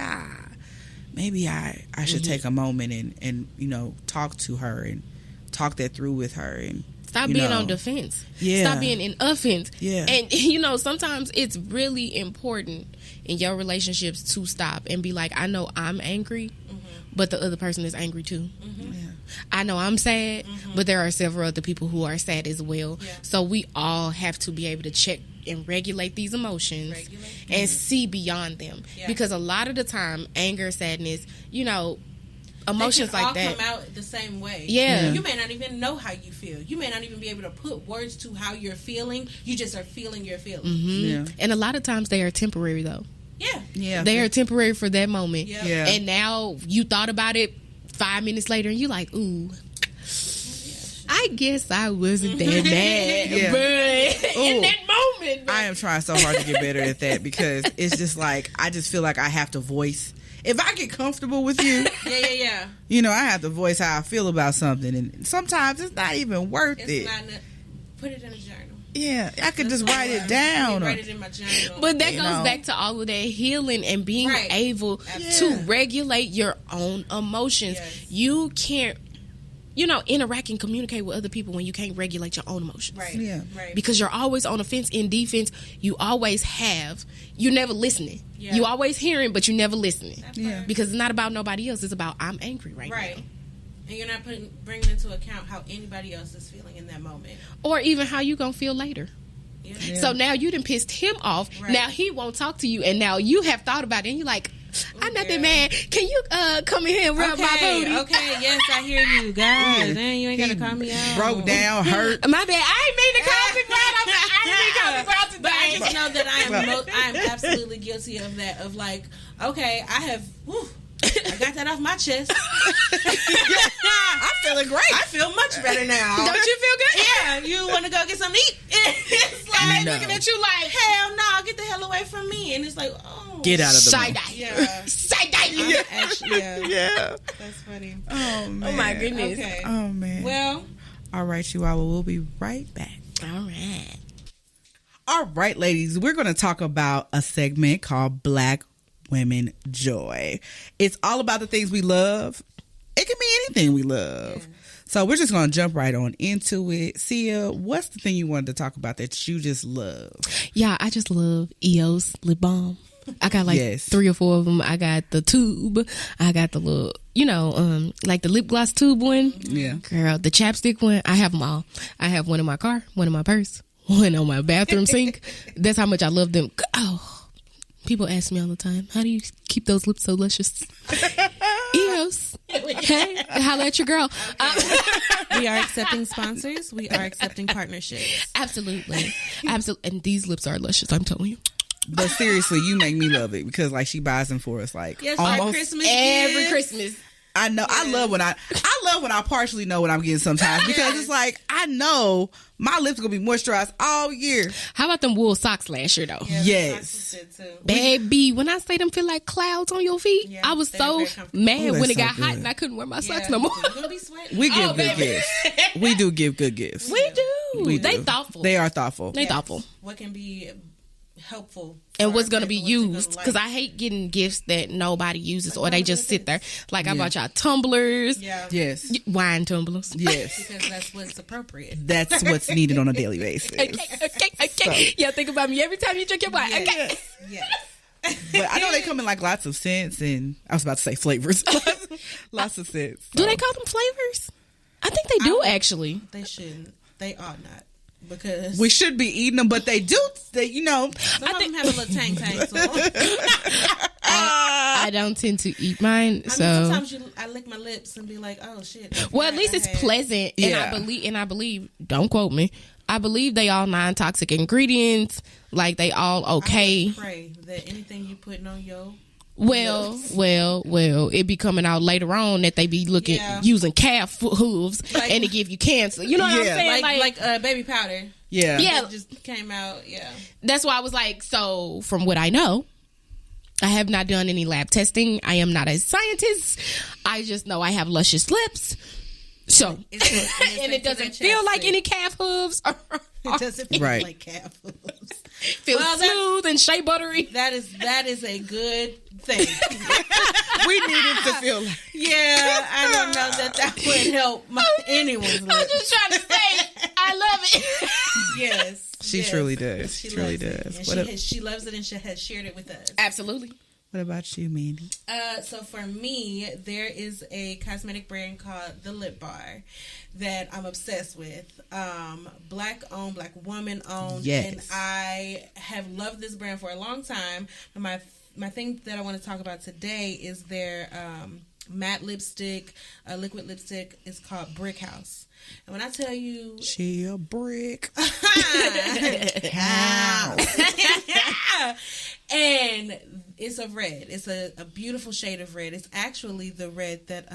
maybe I should take a moment and talk to her and talk that through with her and stop being on defense. Stop being in offense. And sometimes it's really important in your relationships to stop and be like, I know I'm angry, but the other person is angry too. I know I'm sad, but there are several other people who are sad as well. So we all have to be able to check and regulate these emotions and see beyond them. Because a lot of the time, anger, sadness, emotions like that come out the same way. You may not even know how you feel. You may not even be able to put words to how you're feeling. You just are feeling your feelings. And a lot of times they are temporary though. They are temporary for that moment. And now you thought about it 5 minutes later and you're like, ooh, I guess I wasn't that mad. But in that moment, I am trying so hard to get better at that because it's just like I just feel like I have to voice. If I get comfortable with you, I have to voice how I feel about something, and sometimes it's not even worth it. Put it in a journal. I could just write it down. Write it in my journal. But that goes back to all of that healing and being able to regulate your own emotions. You can't, interact and communicate with other people when you can't regulate your own emotions. Because you're always on offense, in defense. You always have. You're never listening. You always hearing, but you're never listening. Because it's not about nobody else. It's about I'm angry right now. And you're not bringing into account how anybody else is feeling in that moment. Or even how you going to feel later. So now you done pissed him off. Now he won't talk to you. And now you have thought about it. And you're like, I'm not that mad. Can you come in here and rub my booty? Okay, yes, I hear you. God, man, you ain't got to call me out. Broke down, hurt. My bad. I ain't mean to call me out. I didn't mean to call me out today. But I just know that I am absolutely guilty of that. Of like, okay, I got that off my chest. I'm feeling great. I feel much better now. Don't you feel good? Yeah. You want to go get something to eat? It's like looking at you like, hell no, get the hell away from me. And it's like, oh. Get out of the Side mouth. eye. Yeah. Side eye. Actually, Yeah. that's funny. Oh, man. Oh my goodness. Okay. Oh, man. Well, all right, you all. Well, we'll be right back. All right. All right, ladies. We're going to talk about a segment called Black Women Joy. It's all about the things we love. It can be anything we love. Yeah. So we're just going to jump right on into it. Sia, what's the thing you wanted to talk about that you just love? Yeah, I just love EOS lip balm. I got like 3 or 4 of them. I got the tube. I got the little, like the lip gloss tube one. Yeah. Girl, the chapstick one. I have them all. I have one in my car, one in my purse, one on my bathroom sink. That's how much I love them. Oh, people ask me all the time, how do you keep those lips so luscious? EOS. Hey, holla at your girl. we are accepting sponsors. We are accepting partnerships. Absolutely. Absolutely. And these lips are luscious, I'm telling you. But seriously, you make me love it because like she buys them for us like almost Christmas every gifts. Christmas. I know. Yes. I love when I partially know what I'm getting sometimes because it's like I know my lips gonna be moisturized all year. How about them wool socks last year though? Yeah, yes, baby. When I say them feel like clouds on your feet, I was so mad when it got hot and I couldn't wear my socks no more. You're gonna be sweating. We give good gifts. We do give good gifts. We do. They thoughtful. They are thoughtful. They thoughtful. What can be helpful and what's going to be used, because I hate getting gifts that nobody uses or they just sit there. Like I bought y'all tumblers, yes, wine tumblers, yes, because that's what's appropriate. That's what's needed on a daily basis. Okay. So. Yeah, think about me every time you drink your wine. Yes. Okay, yes. But I know they come in like lots of scents, and I was about to say flavors, lots of scents. So. Do they call them flavors? I think they do actually. They shouldn't. They ought not. Because we should be eating them, but they do. Some of them have a little tang to them. I don't tend to eat mine, so sometimes I lick my lips and be like, "Oh shit." Well, at least it's pleasant, and I believe. Don't quote me. I believe they all non-toxic ingredients. Like they all okay. I would pray that anything you putting on your Well, it be coming out later on that they be using calf hooves and to give you cancer. You know what I'm saying? Like baby powder. Yeah. It just came out. Yeah. That's why I was like, so from what I know, I have not done any lab testing. I am not a scientist. I just know I have luscious lips. So, and it doesn't feel like any calf hooves. It doesn't feel like calf hooves. Feels smooth and shea buttery. That is a good thing. We need it to feel like. Yeah, I don't know that would help anyone's lips. I'm just trying to say, I love it. Yes. She truly does. She truly does. She loves it and she has shared it with us. Absolutely. What about you, Mandy? So for me, there is a cosmetic brand called The Lip Bar that I'm obsessed with. Black owned, black woman owned. Yes. And I have loved this brand for a long time. But my thing that I want to talk about today is their matte lipstick, liquid lipstick. It's called Brick House. And when I tell you, she a brick house. And it's a red. It's a beautiful shade of red. It's actually the red that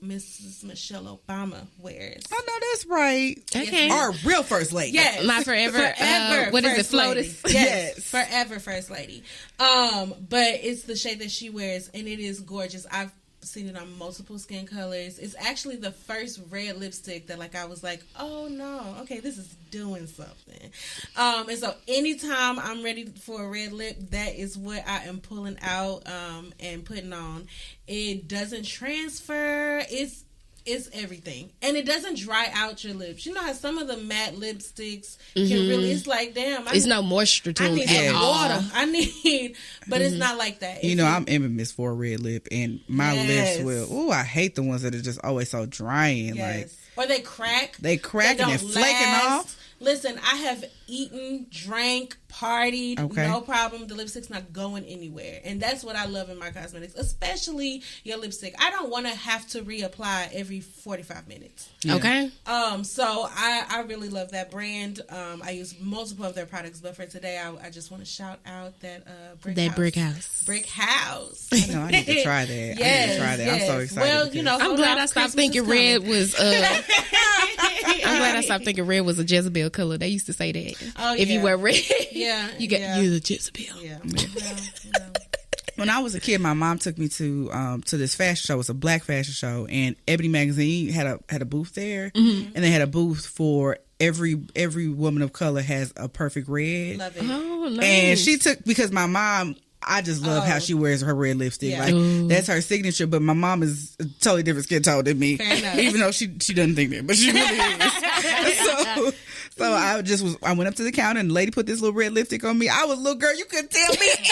Mrs. Michelle Obama wears. Oh no, that's right. Okay, our real first lady. Yes, my forever. What is it, Flotus? Yes, forever first lady. But it's the shade that she wears, and it is gorgeous. I've seen it on multiple skin colors. It's actually the first red lipstick that I was like, oh no, okay, this is doing something. And so anytime I'm ready for a red lip, that is what I am pulling out and putting on. It doesn't transfer. It's everything. And it doesn't dry out your lips. You know how some of the matte lipsticks can really, it's like, damn. It's no moisture to it. I need some water. But it's not like that. I'm infamous for a red lip, and my lips will, I hate the ones that are just always so dry and or they crack. They crack and they're flaking off. Listen, I have eaten, drank, partied, no problem. The lipstick's not going anywhere. And that's what I love in my cosmetics, especially your lipstick. I don't want to have to reapply every 45 minutes. Yeah. Okay. So I really love that brand. I use multiple of their products, but for today, I just want to shout out that Brick House. Brick House. I know, I need to try that. Yes, I need to try that. I'm so excited. Well, I'm glad I stopped thinking red was I'm glad I stopped thinking red was a Jezebel color. They used to say that. If you wear red, you're the Jezebel. Yeah. When I was a kid, my mom took me to this fashion show. It was a black fashion show, and Ebony Magazine had a booth there, and they had a booth for every woman of color has a perfect red. Love it. Oh, nice. And she took, because my mom, I just love how she wears her red lipstick. Yeah. Like that's her signature. But my mom is a totally different skin tone than me. Fair enough. Even though she doesn't think that, but she really is. So I went up to the counter and the lady put this little red lipstick on me. I was a little girl. You couldn't tell me anything.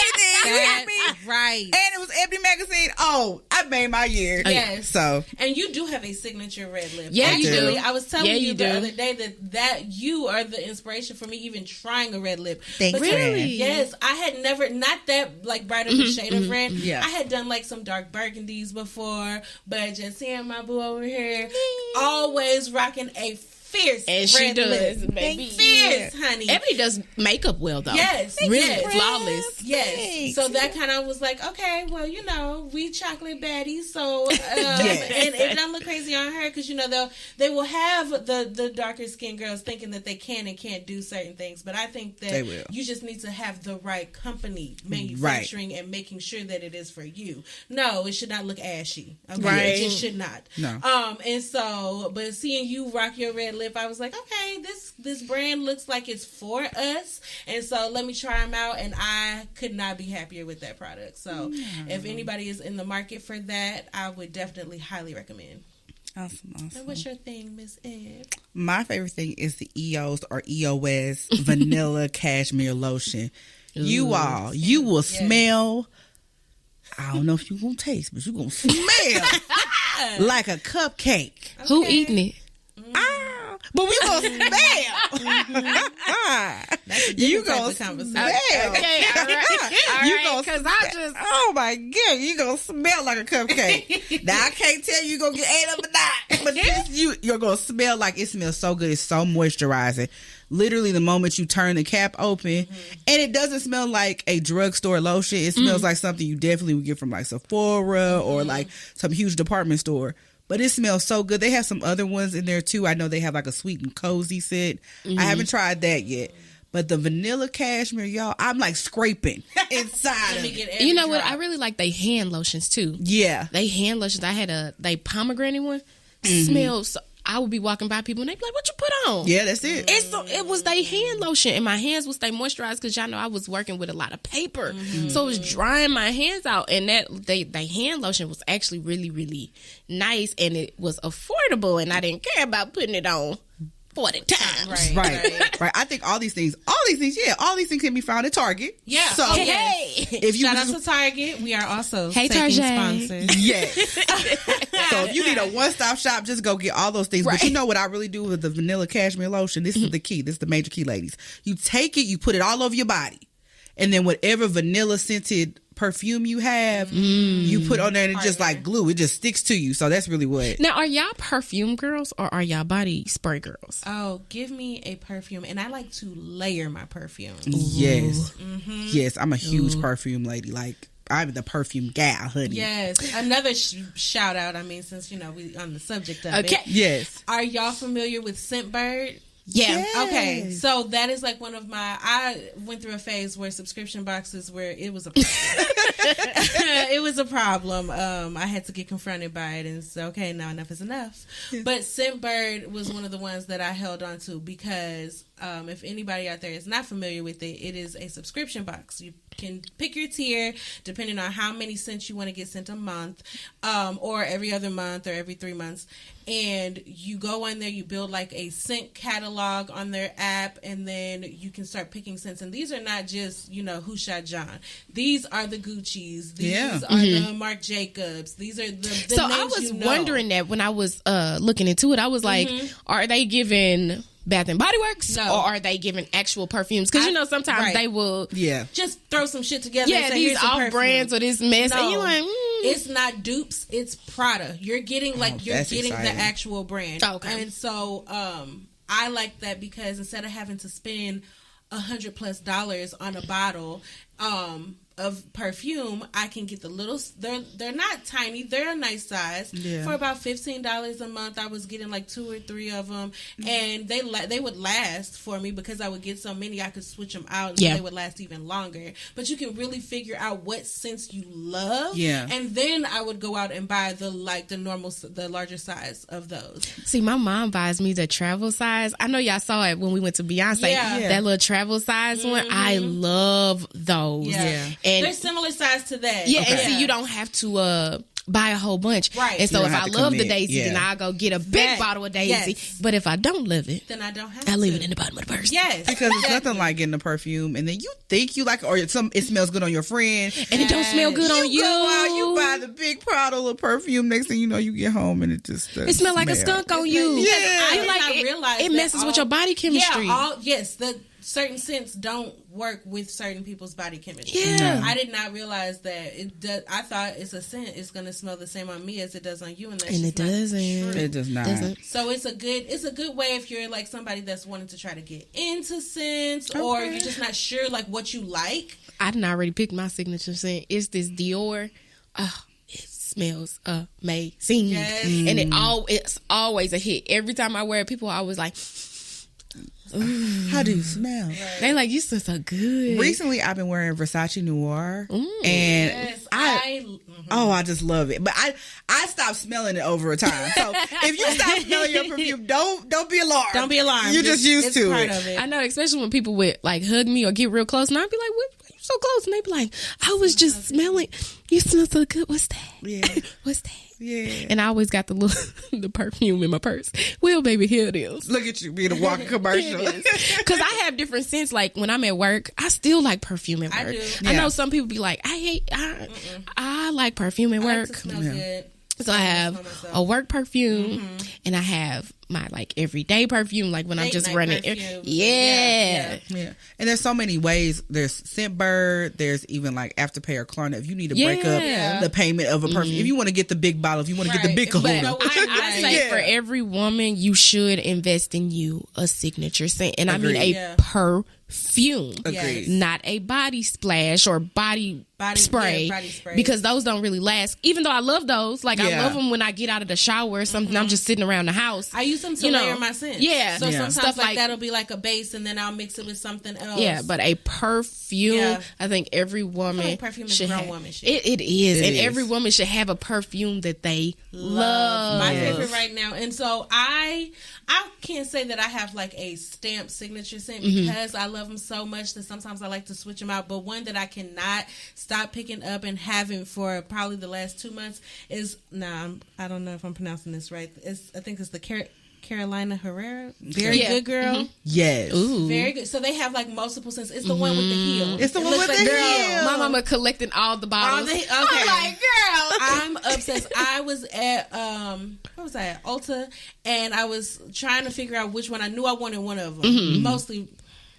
You hear me? Right. And it was Ebony Magazine. Oh, I made my year. Yes. So. And you do have a signature red lip. Yeah, you Actually, do. I was telling you the do. other day that you are the inspiration for me even trying a red lip. Thanks, But Really? Yes, I had never, not that like bright of a shade of red. Yeah. I had done like some dark burgundies before, but just seeing my boo over here, always rocking a fierce And red she does, lip. baby. Fierce, honey. Ebony does makeup well, though. Yes, Really yes. flawless. Yes. Thanks. So that kind of was like, okay, well, we chocolate baddies, so Yes. and it don't look crazy on her because they will have the darker skinned girls thinking that they can and can't do certain things, but I think that They will. you just need to have the right company manufacturing and making sure that it is for you. No, it should not look ashy. Okay? Right. It just should not. No. And so, but seeing you rock your red lip, I was like, okay, this brand looks like it's for us, and so let me try them out, and I could not be happier with that product. So if anybody is in the market for that, I would definitely highly recommend. Awesome. And what's your thing, Miss Ed? My favorite thing is the EOS or EOS vanilla cashmere lotion. You will smell. I don't know if you're going to taste, but you're going to smell like a cupcake. Who eating it? But we going to smell. You going to smell. Okay, all right. You gonna because smell. I just... Oh my God, you gonna smell like a cupcake. Now I can't tell you gonna get ate up or not, but you're gonna smell like it smells so good. It's so moisturizing. Literally, the moment you turn the cap open, and it doesn't smell like a drugstore lotion. It smells like something you definitely would get from like Sephora or like some huge department store. But it smells so good. They have some other ones in there too. I know they have like a sweet and cozy scent. I haven't tried that yet. But the vanilla cashmere, y'all, I'm like scraping inside of it. You know what? I really like they hand lotions too. Yeah. They hand lotions. I had they pomegranate one. Smells. I would be walking by people and they'd be like, "What you put on?" Yeah, that's it. It was they hand lotion, and my hands would stay moisturized because y'all know I was working with a lot of paper, so it was drying my hands out. And that they hand lotion was actually really, really nice, and it was affordable, and I didn't care about putting it on 40 times. Right. I think all these things can be found at Target. Yeah. So Hey. if you Shout out to Target. We are also Hey, taking Target. sponsors. yes. So if you need a one-stop shop, just go get all those things. But you know what I really do with the vanilla cashmere lotion? This is the key. This is the major key, ladies. You take it, you put it all over your body, and then whatever vanilla scented perfume you have, you put on there, and it just like glue. It just sticks to you. So that's really what. Now, are y'all perfume girls or are y'all body spray girls? Oh, give me a perfume, and I like to layer my perfume. Yes. Yes, I'm a huge perfume lady. Like, I'm the perfume gal, honey. Yes. Another shout out. I mean, since we on the subject of it. Yes. Are y'all familiar with Scentbird? Yeah. Yes. Okay, so that is like one of my. I went through a phase where subscription boxes where it was a problem. It was a problem. I had to get confronted by it, and so okay, now enough is enough. But Scentbird was one of the ones that I held on to because if anybody out there is not familiar with it, it is a subscription box. You can pick your tier depending on how many scents you want to get sent a month, or every other month, or every 3 months. And you go in there, you build like a scent catalog on their app, and then you can start picking scents. And these are not just, Who Shot John. These are the Gucci's. These are the Marc Jacobs. These are the So names I was you know. wondering that when I was looking into it. I was like, are they giving Bath and Body Works, No. or are they giving actual perfumes? Because sometimes they will, just throw some shit together. and say, these "Here's some off perfume." brands or this mess, No. and you like, It's not dupes, it's Prada. You're getting you're that's getting exciting. the actual brand. Okay. And so I like that because instead of having to spend $100+ on a bottle, of perfume, I can get the little. They're not tiny. They're a nice size. Yeah. For about $15 a month, I was getting like 2 or 3 of them, and they would last for me because I would get so many. I could switch them out, and they would last even longer. But you can really figure out what scents you love, and then I would go out and buy the larger size of those. See, my mom buys me the travel size. I know y'all saw it when we went to Beyonce. Yeah. That little travel size one. I love those. Yeah. And they're similar size to that. Yeah, and see, you don't have to buy a whole bunch. Right. And so if I love the Daisy, then I'll go get a big bottle of Daisy. Yes. But if I don't love it, then I don't have I leave it in the bottom of the purse. Yes. Because it's nothing like getting a perfume and then you think you like it, or it smells good on your friend. And it don't smell good on you. Go out, you buy the big bottle of perfume. Next thing you know, you get home and it just doesn't smell like a skunk on you. Yeah. I realize it messes with your body chemistry. The certain scents don't work with certain people's body chemistry. Yeah. I did not realize that it does. I thought it's a scent. It's going to smell the same on me as it does on you, and it doesn't. It does not. So it's a good way if you're like somebody that's wanting to try to get into scents, or you're just not sure like what you like. I didn't already pick my signature scent. It's this Dior. Oh, it smells amazing. Yes. And it's always a hit. Every time I wear it, people are always like, how do you smell? Right. They like, you smell so good. Recently, I've been wearing Versace Noir, and I just love it. But I stopped smelling it over time. So if you stop smelling your perfume, don't be alarmed. Don't be alarmed. You're just used to it. I know, especially when people would like hug me or get real close, and I'd be like, "What? You so close?" And they'd be like, "I was just smelling. You smell so good. What's that? Yeah, what's that?" Yeah. And I always got the perfume in my purse. Well, baby, here it is. Look at you being a walking commercial. Because I have different scents. Like when I'm at work, I still like perfume at work. I do. Yeah. I know some people be like, I like perfume at work. I like to smell good. So I have a work perfume, and I have my like everyday perfume, like when I'm just running. Yeah. And there's so many ways. There's Scentbird. There's even like Afterpay or Klarna. If you need to break up the payment of a perfume, if you want to get the big bottle, if you want to get the big kahuna. I say for every woman, you should invest in you a signature scent, and Agreed. I mean a perfume, Agreed. Not a body splash or body spray, because those don't really last. Even though I love those, like I love them when I get out of the shower or something. I'm just sitting around the house. I use them to layer my scents. Yeah. So sometimes stuff like that'll be like a base, and then I'll mix it with something else. Yeah, but a perfume, I think every woman perfume should is have. Woman shit. It is, and every woman should have a perfume that they love. My favorite right now, and so I can't say that I have like a stamped signature scent because I love them so much that sometimes I like to switch them out. But one that I cannot stop picking up and having for probably the last 2 months is I don't know if I'm pronouncing this right. I think it's the Carolina Herrera. Very good girl. Yes. Ooh. Very good. So they have like multiple scents. It's the one with the heel. It's the one with the heel. My mama collecting all the bottles. Okay. I'm like, girl. I'm obsessed. I was at what was I at? Ulta, and I was trying to figure out which one. I knew I wanted one of them.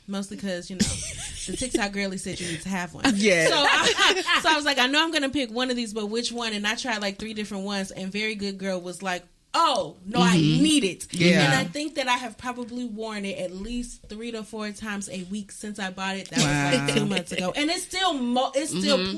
Mostly because, the TikTok girlie said you need to have one. Yeah. So I was like, I know I'm going to pick one of these, but which one? And I tried like 3 different ones, and Very Good Girl was like, oh, no, I need it. Yeah. And I think that I have probably worn it at least 3 to 4 times a week since I bought it. That was like 2 months ago. And it's still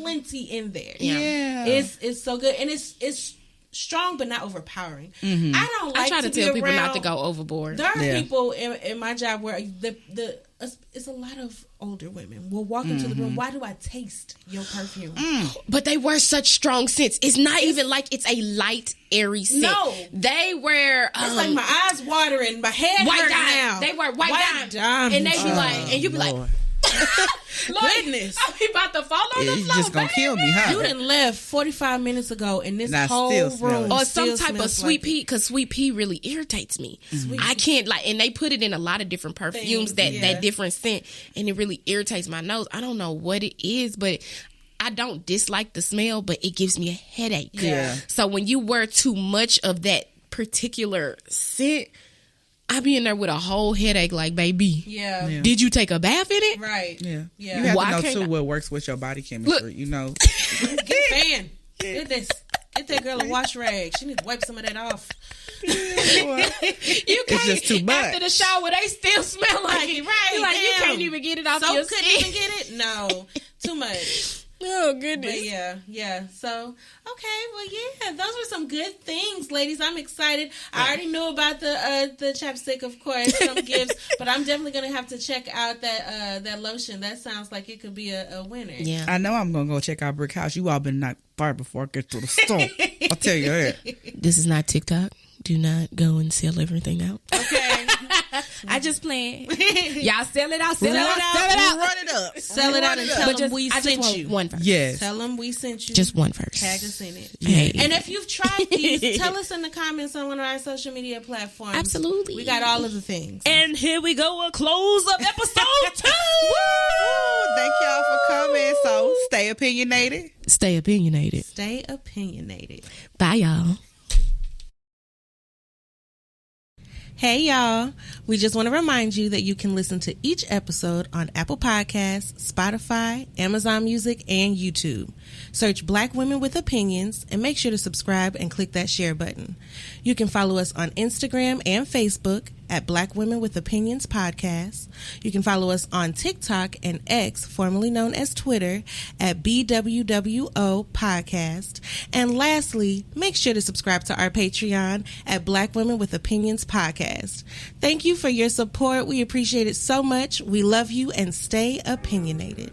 plenty in there. Yeah. It's so good. And it's strong but not overpowering. I don't like I try to tell people around, not to go overboard. There are people in my job where it's a lot of older women will walk into the room. Why do I taste your perfume? But they wear such strong scents. It's not even like it's a light, airy scent. No. They wear it's like my eyes watering, my head white hurt dime. now. They wear white dime. And they be like, and you be like, goodness, I'm about to fall on the floor. You're just gonna kill me, huh? You done left 45 minutes ago, and this whole room or some type of sweet pea, because sweet pea really irritates me. I can't and they put it in a lot of different perfumes that different scent, and it really irritates my nose. I don't know what it is, but I don't dislike the smell, but it gives me a headache. Yeah. So when you wear too much of that particular scent, I be in there with a whole headache, like, baby. Yeah. Did you take a bath in it? Right. Yeah. Yeah. You have to know too what works with your body chemistry. Get a fan. Goodness. Get that girl a wash rag. She needs to wipe some of that off. You can't. It's just too much. After the shower, they still smell like it. Right. Like, you can't even get it off your your skin. skin. Couldn't even get it? No. Too much. Oh, goodness. But yeah. So, okay, well, yeah, those were some good things, ladies. I'm excited. I already knew about the chapstick, of course, from gifts, but I'm definitely gonna have to check out that lotion. That sounds like it could be a winner. Yeah. I know I'm gonna go check out Brick House. You all been not far before I get to the store. I'll tell you that. This is not TikTok. Do not go and sell everything out. Okay. I just playing. Y'all sell it out. Run it up. Sell it out and tell them we I just sent want you. one first. Yes. Tell them we sent you. Just one first. Tag us in it. Hey. And if you've tried these, tell us in the comments on one of our social media platforms. Absolutely. We got all of the things. And here we go, a close of episode 2. Woo! Thank y'all for coming. So stay opinionated. Stay opinionated. Stay opinionated. Bye, y'all. Hey, y'all. We just want to remind you that you can listen to each episode on Apple Podcasts, Spotify, Amazon Music, and YouTube. Search Black Women with Opinions and make sure to subscribe and click that share button. You can follow us on Instagram and Facebook at Black Women with Opinions Podcast. You can follow us on TikTok and X, formerly known as Twitter, at BWWO Podcast. And lastly, make sure to subscribe to our Patreon at Black Women with Opinions Podcast. Thank you for your support. We appreciate it so much. We love you and stay opinionated.